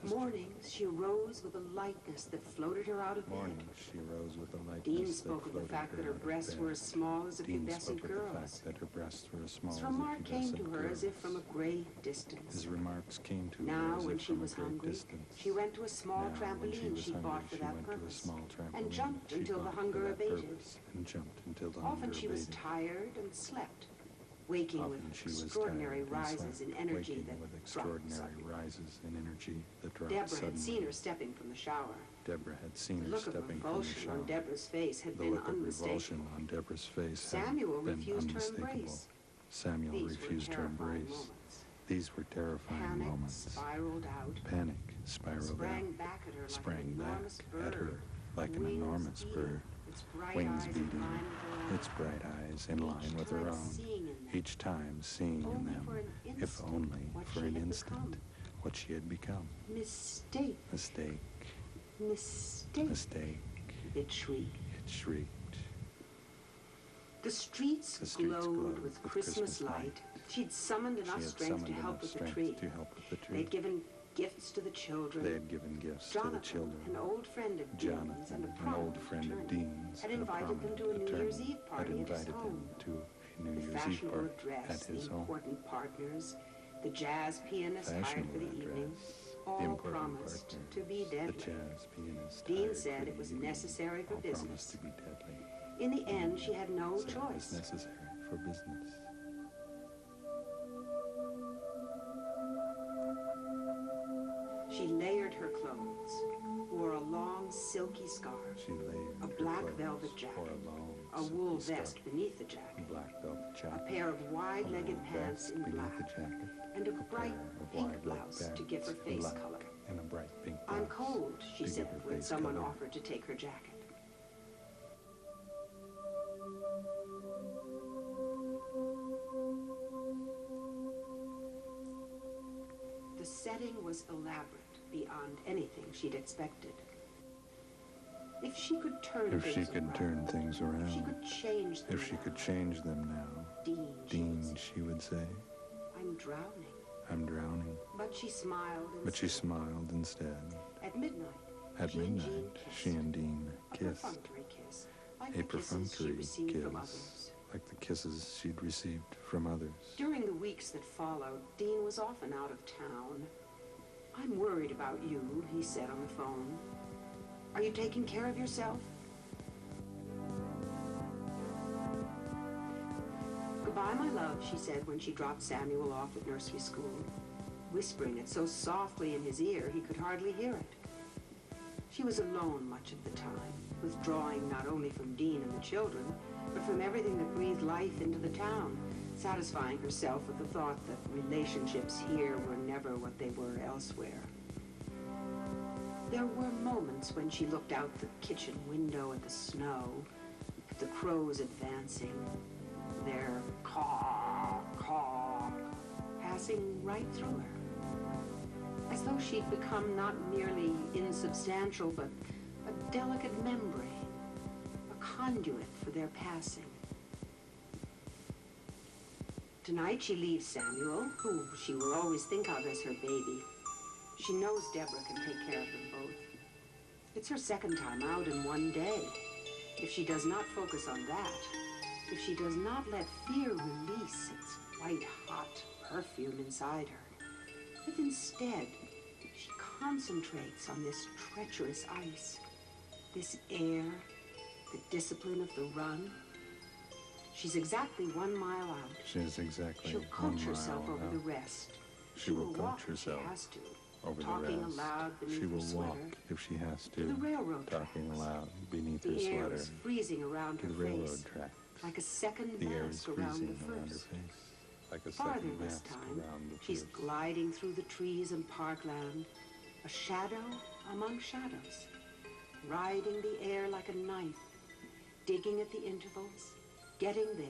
Speaker 10: Mornings, she rose with a lightness that floated her out of bed. Dean spoke of the fact that her breasts were as small as a pubescent girl's. His remark came to her as if from a great distance. Now, when she was hungry, she went to a small trampoline she bought for that purpose and jumped until the hunger abated. Often she was tired and slept, waking with extraordinary rises in energy that dropped suddenly. Deborah had seen her stepping from the shower. The look of revulsion on Deborah's face had been unmistakable. Samuel refused her embrace. These were terrifying moments. Panic spiraled out, sprang back at her like an enormous bird, wings beating, its bright eyes in line with her own, each time seeing in them, if only for an instant, what she had become. Mistake. It shrieked. The streets glowed with Christmas light. She'd summoned enough strength to help with the tree. They'd given gifts to the children. Jonathan, an old friend of Dean's and a prominent attorney, had invited them to a New Year's Eve party at his home. The fashionable dress, the important partners, the jazz pianist hired for the evening, all promised to be deadly. Dean said it was necessary for business. In the end, she had no choice. She layered her clothes, wore a long silky scarf, a black velvet jacket, a wool vest beneath the jacket, a pair of wide-legged pants in black, and a bright pink blouse to give her face color. "I'm cold," she said when someone offered to take her jacket. The setting was elaborate beyond anything she'd expected. If she could turn things around, if she could change them now, Dean, she would say, I'm drowning. But she smiled instead. At midnight, she and Dean kissed. A perfunctory kiss, like the kisses she'd received from others. During the weeks that followed, Dean was often out of town. "I'm worried about you," he said on the phone. "Are you taking care of yourself?" "Goodbye, my love," she said when she dropped Samuel off at nursery school, whispering it so softly in his ear he could hardly hear it. She was alone much of the time, withdrawing not only from Dean and the children, but from everything that breathed life into the town, satisfying herself with the thought that relationships here were never what they were elsewhere. There were moments when she looked out the kitchen window at the snow, at the crows advancing, their caw, caw, passing right through her, as though she'd become not merely insubstantial, but a delicate membrane, a conduit for their passing. Tonight she leaves Samuel, who she will always think of as her baby. She knows Deborah can take care of them both. It's her second time out in one day. If she does not focus on that, if she does not let fear release its white-hot perfume inside her, if instead she concentrates on this treacherous ice, this air, the discipline of the run, she's exactly 1 mile out.
Speaker 11: She is exactly
Speaker 10: She'll
Speaker 11: 1
Speaker 10: coach
Speaker 11: mile
Speaker 10: herself over
Speaker 11: out.
Speaker 10: the rest.
Speaker 11: She will
Speaker 10: walk
Speaker 11: coach
Speaker 10: if she
Speaker 11: herself
Speaker 10: has to,
Speaker 11: over
Speaker 10: talking
Speaker 11: the rest.
Speaker 10: aloud beneath
Speaker 11: She
Speaker 10: her
Speaker 11: will
Speaker 10: sweater.
Speaker 11: walk if she has
Speaker 10: To the
Speaker 11: to,
Speaker 10: railroad
Speaker 11: talking
Speaker 10: tracks.
Speaker 11: aloud beneath her
Speaker 10: The air
Speaker 11: sweater.
Speaker 10: is freezing around
Speaker 11: To
Speaker 10: her
Speaker 11: the railroad
Speaker 10: face,
Speaker 11: tracks.
Speaker 10: like a second
Speaker 11: The air is
Speaker 10: mask around
Speaker 11: freezing
Speaker 10: the
Speaker 11: around her
Speaker 10: first.
Speaker 11: face, like a
Speaker 10: Farther
Speaker 11: second
Speaker 10: this
Speaker 11: mask
Speaker 10: time,
Speaker 11: around the
Speaker 10: she's
Speaker 11: first.
Speaker 10: gliding through the trees and parkland, a shadow among shadows, riding the air like a knife, digging at the intervals, getting there.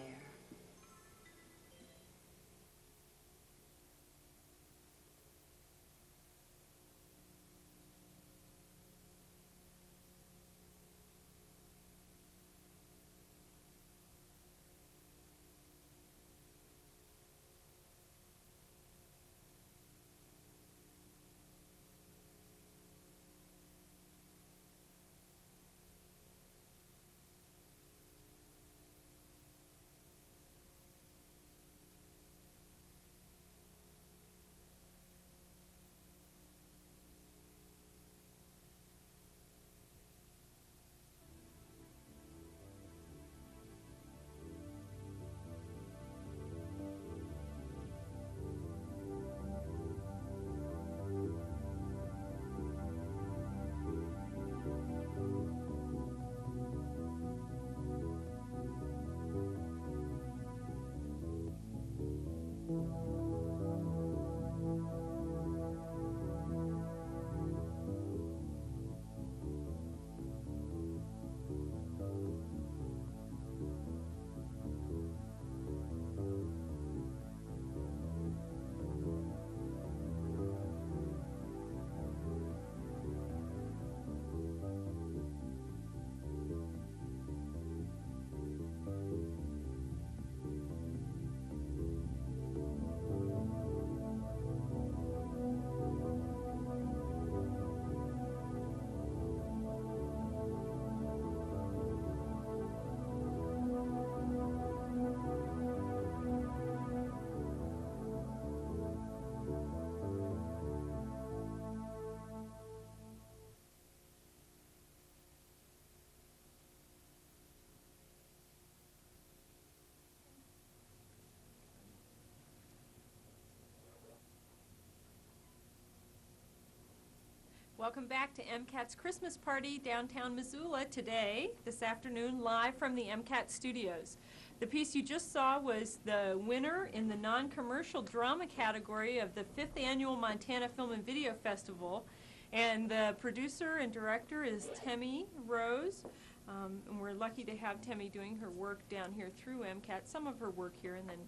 Speaker 12: Welcome back to MCAT's Christmas party downtown Missoula today, this afternoon, live from the MCAT studios. The piece you just saw was the winner in the non-commercial drama category of the 5th Annual Montana Film and Video Festival. And the producer and director is Temmie Rose. And we're lucky to have Temmie doing her work down here through MCAT, some of her work here, and then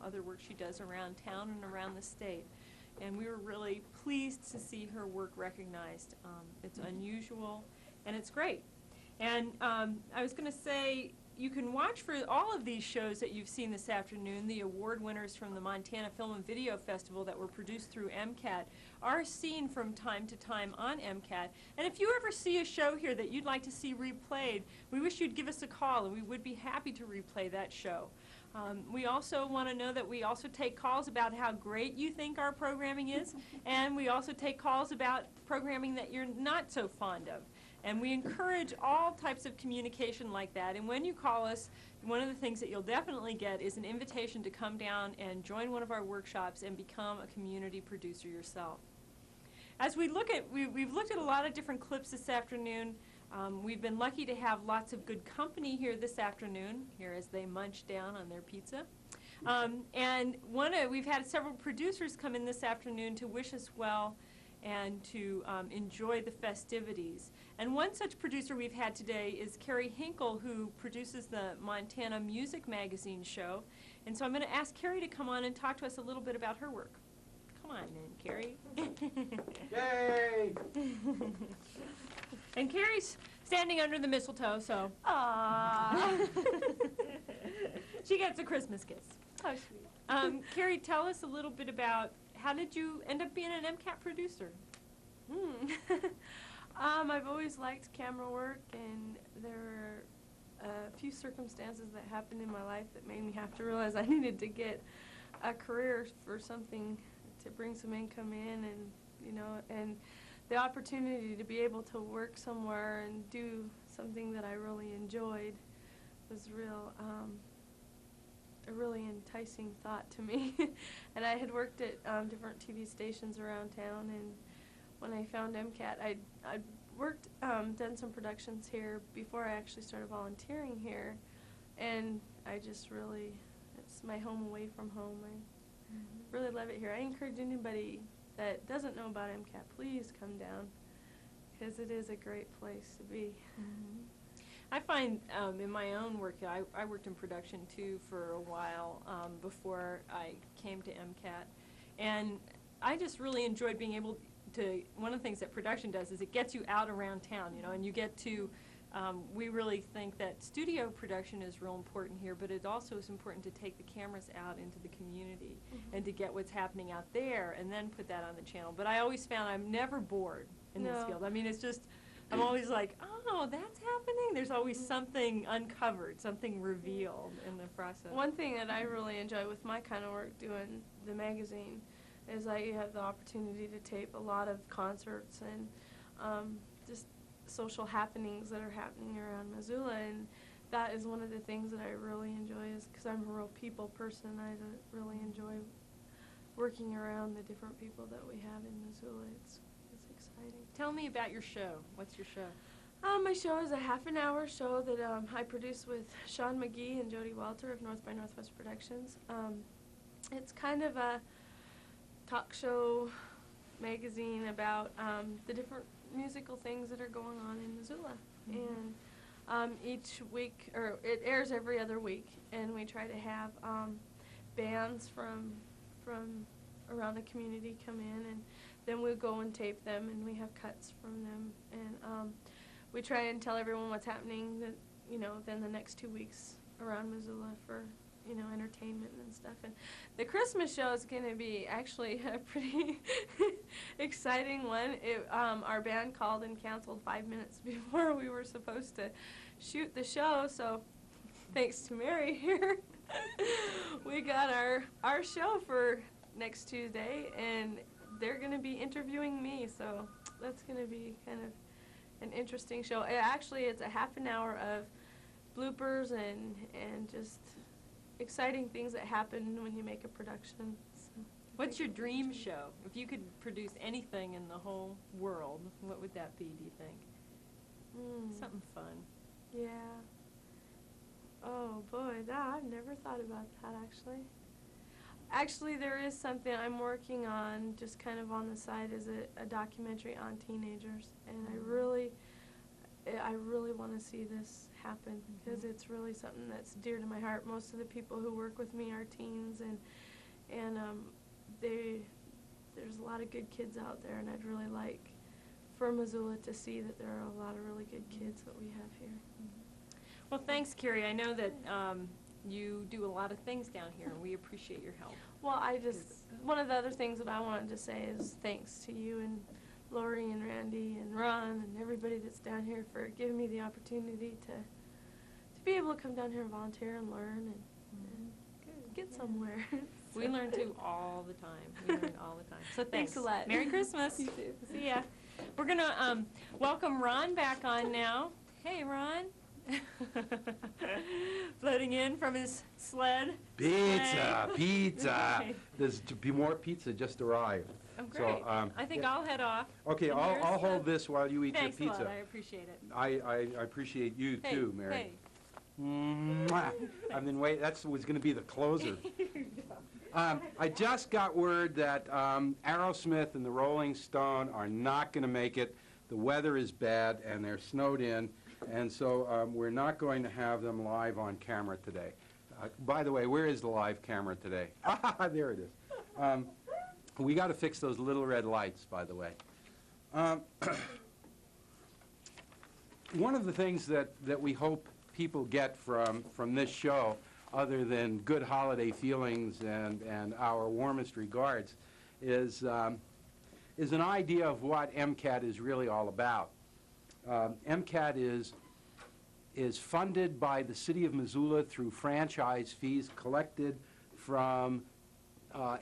Speaker 12: other work she does around town and around the state. And we were really pleased to see her work recognized. It's unusual, and it's great. And I was going to say, you can watch for all of these shows that you've seen this afternoon, the award winners from the Montana Film and Video Festival that were produced through MCAT, are seen from time to time on MCAT. And if you ever see a show here that you'd like to see replayed, we wish you'd give us a call, and we would be happy to replay that show. We also want to know that we also take calls about how great you think our programming is, and we also take calls about programming that you're not so fond of. And we encourage all types of communication like that. And when you call us, one of the things that you'll definitely get is an invitation to come down and join one of our workshops and become a community producer yourself. As we look at, we've looked at a lot of different clips this afternoon. We've been lucky to have lots of good company here this afternoon, here as they munch down on their pizza. And we've had several producers come in this afternoon to wish us well and to enjoy the festivities. And one such producer we've had today is Carrie Hinkle, who produces the Montana Music Magazine show. And so I'm going to ask Carrie to come on and talk to us a little bit about her work. Come on then, Carrie.
Speaker 1: Yay!
Speaker 12: And Carrie's standing under the mistletoe, so
Speaker 13: Aww.
Speaker 12: she gets a Christmas kiss. How sweet. Carrie, tell us a little bit about how did you end up being an MCAT producer?
Speaker 13: I've always liked camera work, and there were a few circumstances that happened in my life that made me have to realize I needed to get a career for something to bring some income in, and and the opportunity to be able to work somewhere and do something that I really enjoyed was a really enticing thought to me. And I had worked at different TV stations around town, and when I found MCAT, I'd worked, done some productions here before I actually started volunteering here, and I just really, it's my home away from home. I really love it here. I encourage anybody that doesn't know about MCAT, please come down, because it is a great place to be.
Speaker 12: I find in my own work, I worked in production too for a while before I came to MCAT, and I just really enjoyed being able to, one of the things that production does is it gets you out around town, and you get to, we really think that studio production is real important here, but it also is important to take the cameras out into the community and to get what's happening out there and then put that on the channel. But I always found I'm never bored in this field. I mean, it's just, I'm always like, oh, that's happening. There's always something uncovered, something revealed in the process.
Speaker 13: One thing that I really enjoy with my kind of work doing the magazine is that you have the opportunity to tape a lot of concerts and just social happenings that are happening around Missoula, and that is one of the things that I really enjoy, is because I'm a real people person. I really enjoy working around the different people that we have in Missoula. It's exciting.
Speaker 12: Tell me about your show. What's your show?
Speaker 13: My show is a half-an-hour show that I produce with Sean McGee and Jody Walter of North by Northwest Productions. It's kind of a talk show magazine about the different musical things that are going on in Missoula. And each week, or it airs every other week, and we try to have bands from around the community come in, and then we go and tape them, and we have cuts from them, and we try and tell everyone what's happening that, then the next 2 weeks around Missoula for entertainment and stuff. And the Christmas show is going to be actually a pretty exciting one. Our band called and canceled 5 minutes before we were supposed to shoot the show, so thanks to Mary here, we got our show for next Tuesday, and they're going to be interviewing me, so that's going to be kind of an interesting show. It's a half an hour of bloopers and just exciting things that happen when you make a production. So
Speaker 12: What's your dream show? If you could produce anything in the whole world, what would that be, do you think? Something fun.
Speaker 13: Yeah. Oh boy, I've never thought about that actually. Actually, there is something I'm working on just kind of on the side, is a documentary on teenagers, and I really want to see this happen, because it's really something that's dear to my heart. Most of the people who work with me are teens, and there's a lot of good kids out there, and I'd really like for Missoula to see that there are a lot of really good kids that we have here.
Speaker 12: Well, thanks, Carrie. I know that you do a lot of things down here, and we appreciate your help.
Speaker 13: Well, one of the other things that I wanted to say is thanks to you and Lori and Randy and Ron and everybody that's down here for giving me the opportunity to be able to come down here and volunteer and learn and get somewhere.
Speaker 12: We learn too all the time. We learn all the time. So thanks
Speaker 13: a lot.
Speaker 12: Merry Christmas.
Speaker 13: You too.
Speaker 12: See ya. We're going to welcome Ron back on now. Hey, Ron. Floating in from his sled.
Speaker 1: Pizza, pizza. There's to be more pizza just arrived.
Speaker 12: Oh, great.
Speaker 1: So,
Speaker 12: I think I'll head off.
Speaker 1: Okay, I'll hold this while you eat
Speaker 12: Thanks
Speaker 1: your pizza.
Speaker 12: a lot. I appreciate it.
Speaker 1: I appreciate you too, Mary.
Speaker 12: Hey.
Speaker 1: Mwah. I've been waiting. That was going to be the closer. I just got word that Aerosmith and the Rolling Stone are not going to make it. The weather is bad, and they're snowed in, and so we're not going to have them live on camera today. By the way, where is the live camera today? There it is. We got to fix those little red lights, by the way. One of the things that we hope people get from this show other than good holiday feelings and our warmest regards, is an idea of what MCAT is really all about. MCAT is funded by the city of Missoula through franchise fees collected from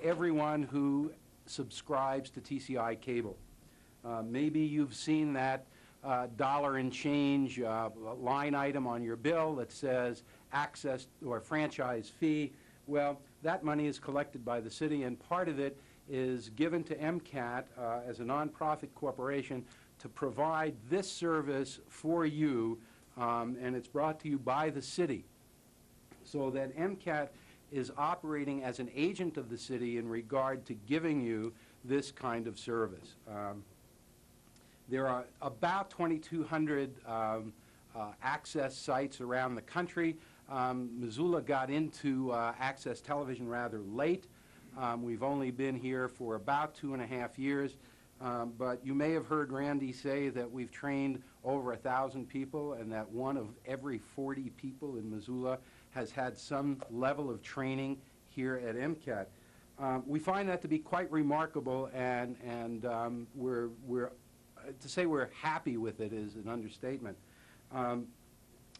Speaker 1: everyone who subscribes to TCI cable. Maybe you've seen that dollar and change line item on your bill that says access or franchise fee. Well, that money is collected by the city, and part of it is given to MCAT as a nonprofit corporation to provide this service for you, and it's brought to you by the city, so that MCAT is operating as an agent of the city in regard to giving you this kind of service. There are about 2,200 access sites around the country. Missoula got into access television rather late. We've only been here for about 2.5 years, but you may have heard Randy say that we've trained over 1,000 people and that 1 of every 40 people in Missoula has had some level of training here at MCAT. We find that to be quite remarkable, and we're to say we're happy with it is an understatement.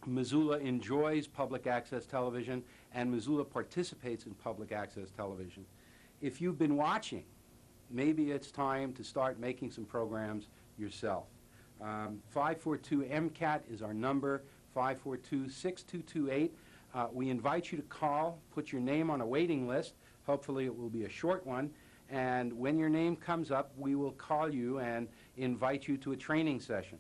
Speaker 1: Missoula enjoys public access television, and Missoula participates in public access television. If you've been watching, maybe it's time to start making some programs yourself. 542-MCAT is our number, 542-6228. We invite you to call, put your name on a waiting list. Hopefully it will be a short one. And when your name comes up, we will call you and invite you to a training session.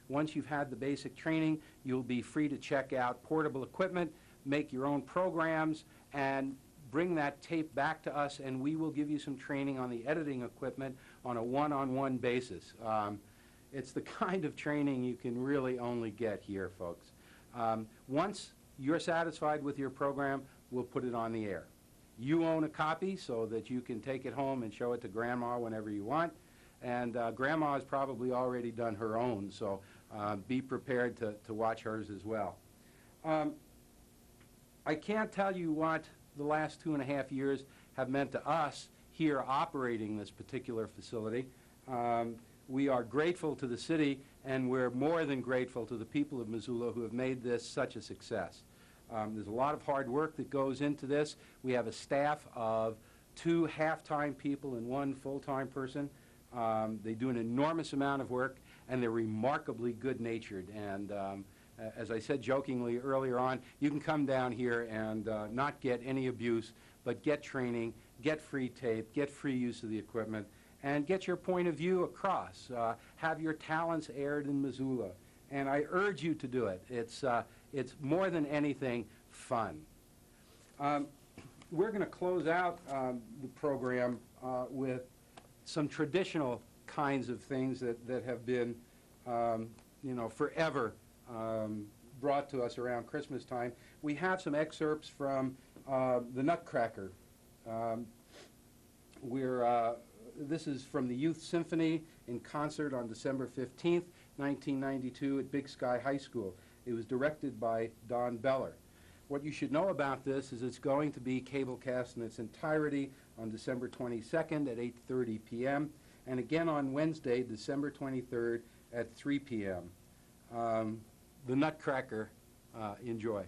Speaker 1: Once you've had the basic training, you'll be free to check out portable equipment, make your own programs, and bring that tape back to us, and we will give you some training on the editing equipment on a one-on-one basis. It's the kind of training you can really only get here, folks. Once you're satisfied with your program, we'll put it on the air. You own a copy so that you can take it home and show it to Grandma whenever you want. And Grandma has probably already done her own, so be prepared to watch hers as well. I can't tell you what the last 2.5 years have meant to us here operating this particular facility. We are grateful to the city, and we're more than grateful to the people of Missoula who have made this such a success. There's a lot of hard work that goes into this. We have a staff of 2 half-time people and 1 full-time person. They do an enormous amount of work, and they're remarkably good-natured. And as I said jokingly earlier on, you can come down here and not get any abuse, but get training, get free tape, get free use of the equipment, and get your point of view across. Have your talents aired in Missoula. And I urge you to do it. It's more than anything fun. We're going to close out the program with some traditional kinds of things that have been, forever brought to us around Christmas time. We have some excerpts from the Nutcracker. This is from the Youth Symphony in concert on December 15th, 1992 at Big Sky High School. It was directed by Don Beller. What you should know about this is it's going to be cablecast in its entirety on December 22nd at 8:30 p.m. and again on Wednesday, December 23rd at 3 p.m. The Nutcracker, enjoy.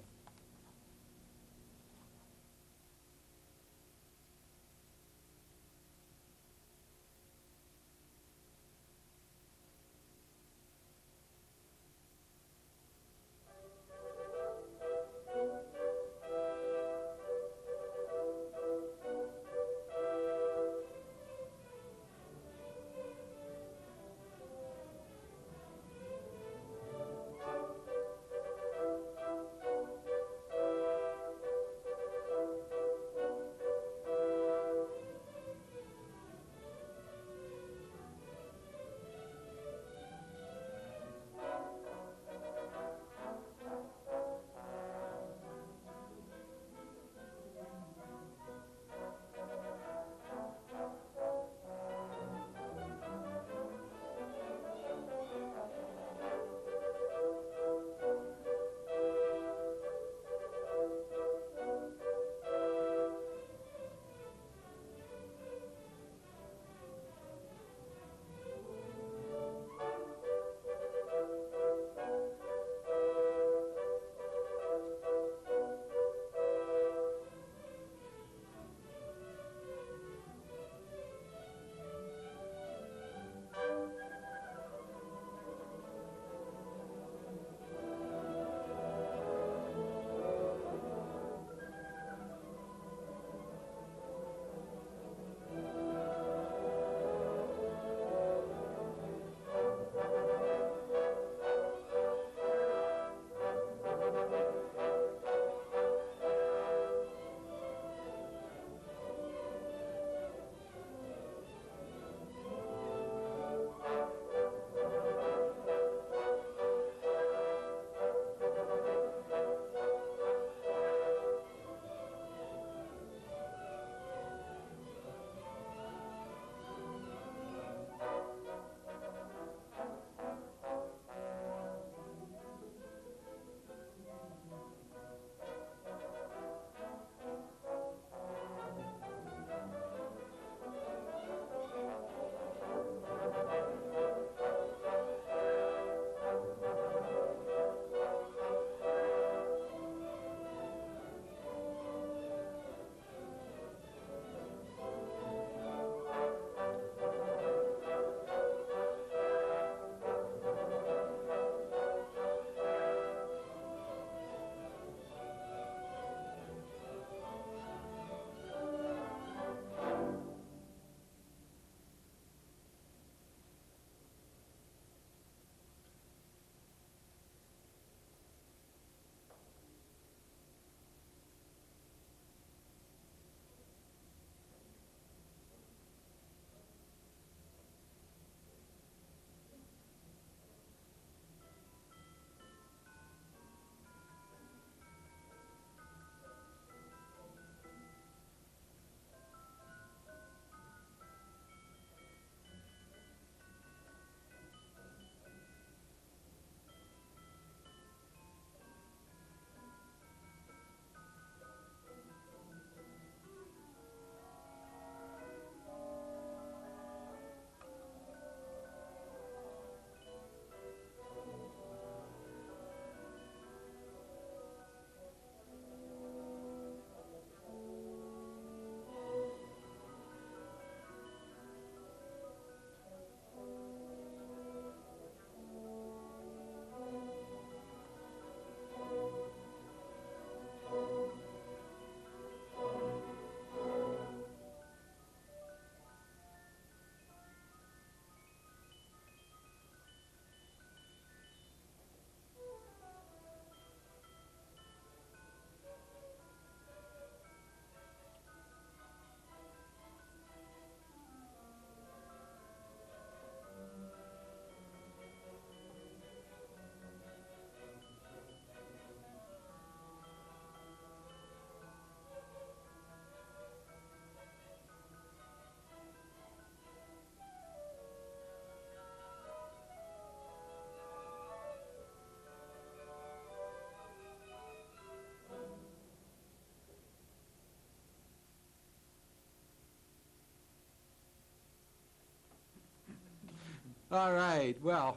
Speaker 1: All right. Well,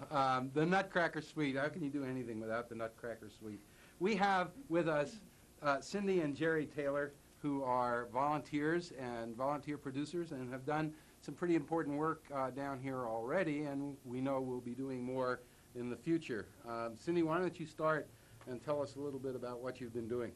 Speaker 1: the Nutcracker Suite. How can you do anything without the Nutcracker Suite? We have with us Cindy and Jerry Taylor, who are volunteers and volunteer producers and have done some pretty important work down here already, and we know we'll be doing more in the future. Cindy, why don't you start and tell us a little bit about what you've been doing?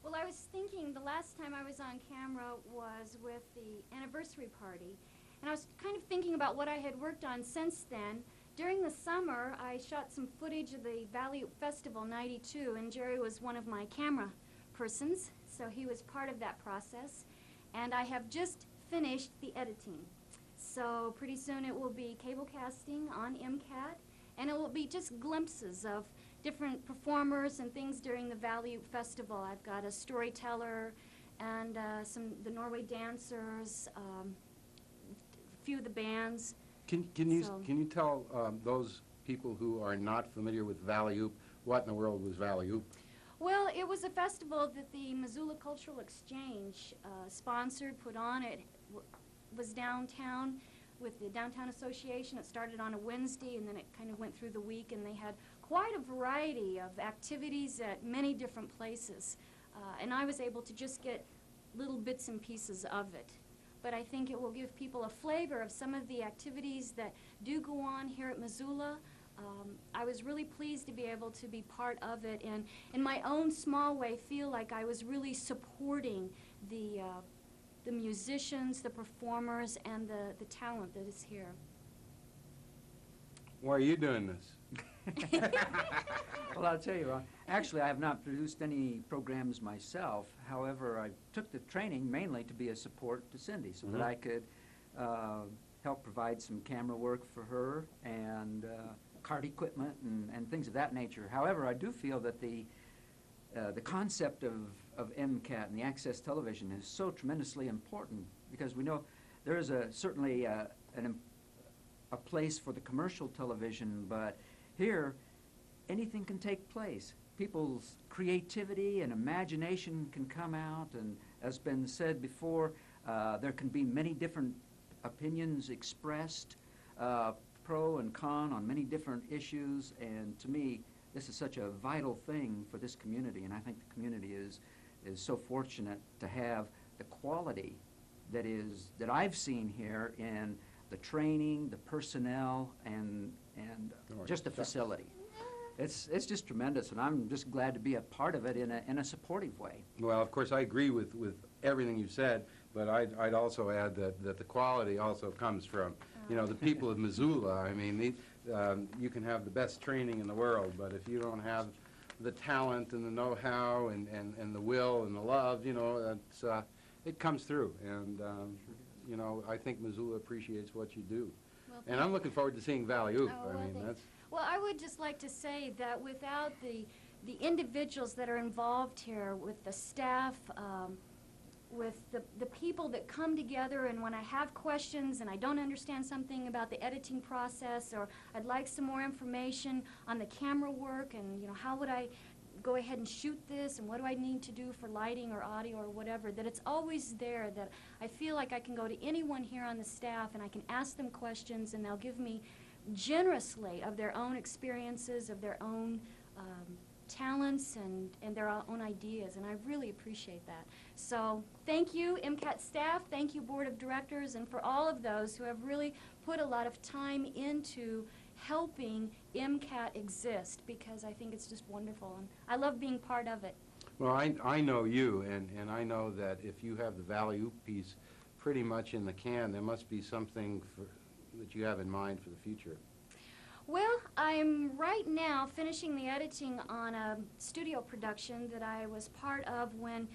Speaker 14: Well, I was thinking the last time I was on camera was with the anniversary party, and I was kind of thinking about what I had worked on since then. During the summer, I shot some footage of the Valley Festival '92, and Jerry was one of my camera persons, so he was part of that process. And I have just finished the editing. So pretty soon it will be cable casting on MCAT, and it will be just glimpses of different performers and things during the Valley Festival. I've got a storyteller and the Norway dancers, a few of the bands.
Speaker 1: Can you tell those people who are not familiar with Valley Oop what in the world was Valley Oop?
Speaker 14: Well, it was a festival that the Missoula Cultural Exchange sponsored, put on. It was downtown with the Downtown Association. It started on a Wednesday, and then it kind of went through the week, and they had quite a variety of activities at many different places. And I was able to just get little bits and pieces of it. But I think it will give people a flavor of some of the activities that do go on here at Missoula. I was really pleased to be able to be part of it, and in my own small way feel like I was really supporting the musicians, the performers, and the talent that is here.
Speaker 1: Why are you doing this?
Speaker 15: Well, I'll tell you, actually I have not produced any programs myself. However, I took the training mainly to be a support to Cindy so that I could help provide some camera work for her and cart equipment and things of that nature. However, I do feel that the concept of MCAT and the access television is so tremendously important because we know there is certainly a place for the commercial television, but here anything can take place. People's creativity and imagination can come out, and as been said before, there can be many different opinions expressed, pro and con on many different issues, and to me this is such a vital thing for this community, and I think the community is so fortunate to have the quality that I've seen here in the training, the personnel, and just the facility. It's just tremendous, and I'm just glad to be a part of it in a supportive way.
Speaker 1: Well, of course, I agree with everything you said, but I'd also add that the quality also comes from, the people of Missoula. I mean, you can have the best training in the world, but if you don't have the talent and the know-how and the will and the love, it comes through. And, I think Missoula appreciates what you do.
Speaker 14: Well,
Speaker 1: and I'm looking forward to seeing Valley Oop.
Speaker 14: Oh, well, well, I would just like to say that without the individuals that are involved here, with the staff, with the people that come together, and when I have questions and I don't understand something about the editing process, or I'd like some more information on the camera work and how would I go ahead and shoot this, and what do I need to do for lighting or audio or whatever, that it's always there, that I feel like I can go to anyone here on the staff and I can ask them questions and they'll give me generously of their own experiences, of their own talents and their own ideas, and I really appreciate that. So thank you, MCAT staff, thank you, Board of Directors, and for all of those who have really put a lot of time into helping MCAT exist, because I think it's just wonderful, and I love being part of it.
Speaker 1: Well, I know you, and I know that if you have the Valley Oop piece pretty much in the can, there must be something that you have in mind for the future.
Speaker 14: Well, I'm right now finishing the editing on a studio production that I was part of when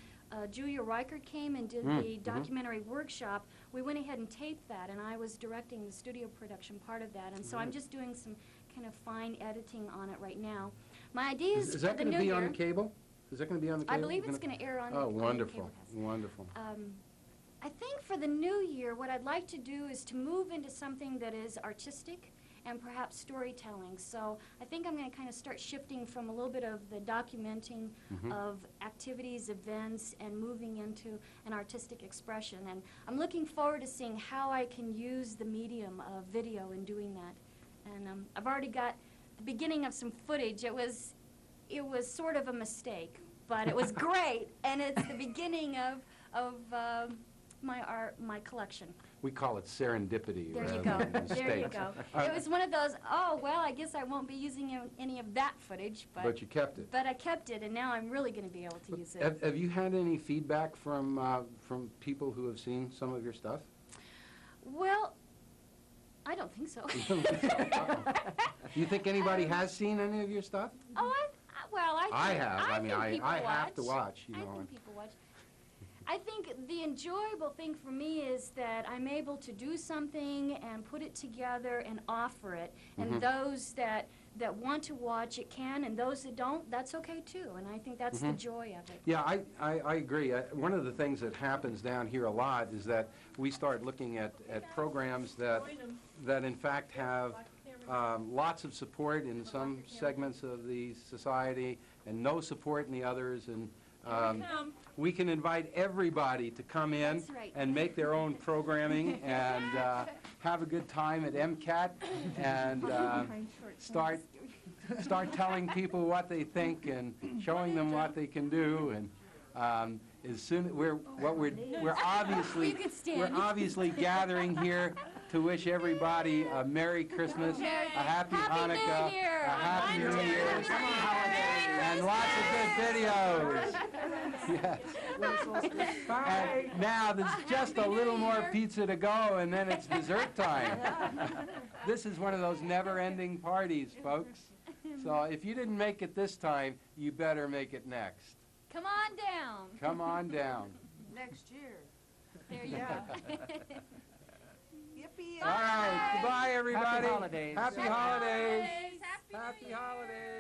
Speaker 14: Julia Reichert came and did the documentary workshop. We went ahead and taped that, and I was directing the studio production part of that, and so I'm just doing some kind of fine editing on it right now. My idea is
Speaker 1: that going to be on the cable? Is that going to be on the cable?
Speaker 14: I believe it's going to air on
Speaker 1: the
Speaker 14: cable.
Speaker 1: Oh, wonderful, wonderful.
Speaker 14: I think for the new year, what I'd like to do is to move into something that is artistic and perhaps storytelling. So I think I'm going to kind of start shifting from a little bit of the documenting of activities, events, and moving into an artistic expression. And I'm looking forward to seeing how I can use the medium of video in doing that. And I've already got the beginning of some footage. It was sort of a mistake, but it was great, and it's the beginning of my collection.
Speaker 1: We call it serendipity.
Speaker 14: There you
Speaker 1: rather
Speaker 14: go.
Speaker 1: than
Speaker 14: There you
Speaker 1: mistakes.
Speaker 14: go. It was one of those, oh, well, I guess I won't be using any of that footage,
Speaker 1: But you kept it.
Speaker 14: but I kept it, and now I'm really going to be able to use it.
Speaker 1: Have you had any feedback from people who have seen some of your stuff?
Speaker 14: Well, I don't think so.
Speaker 1: You think anybody has seen any of your stuff?
Speaker 14: Oh,
Speaker 1: I have. I mean,
Speaker 14: think people
Speaker 1: I have to
Speaker 14: watch.
Speaker 1: watch. You
Speaker 14: I
Speaker 1: know.
Speaker 14: think people watch. I think the enjoyable thing for me is that I'm able to do something and put it together and offer it. And those that want to watch it can, and those that don't, that's okay too. And I think that's the joy of it.
Speaker 1: Yeah, I agree. One of the things that happens down here a lot is that we start looking at programs that in fact have lots of support in some segments of the society and no support in the others. And we can invite everybody to come in
Speaker 14: That's right.
Speaker 1: and make their own programming and have a good time at MCAT and start telling people what they think and showing them what they can do. And as soon we're obviously gathering here to wish everybody a Merry Christmas, a Happy Hanukkah, a Happy New Year, and lots of good videos. Yes. And now there's just a little more pizza to go, and then it's dessert time. This is one of those never-ending parties, folks. So if you didn't make it this time, you better make it next.
Speaker 14: Come on down.
Speaker 1: Come on down.
Speaker 5: Next year.
Speaker 14: There you go.
Speaker 5: Yippee!
Speaker 1: All right. Goodbye, everybody.
Speaker 15: Happy holidays.
Speaker 1: Happy holidays.
Speaker 12: Happy
Speaker 1: Happy holidays.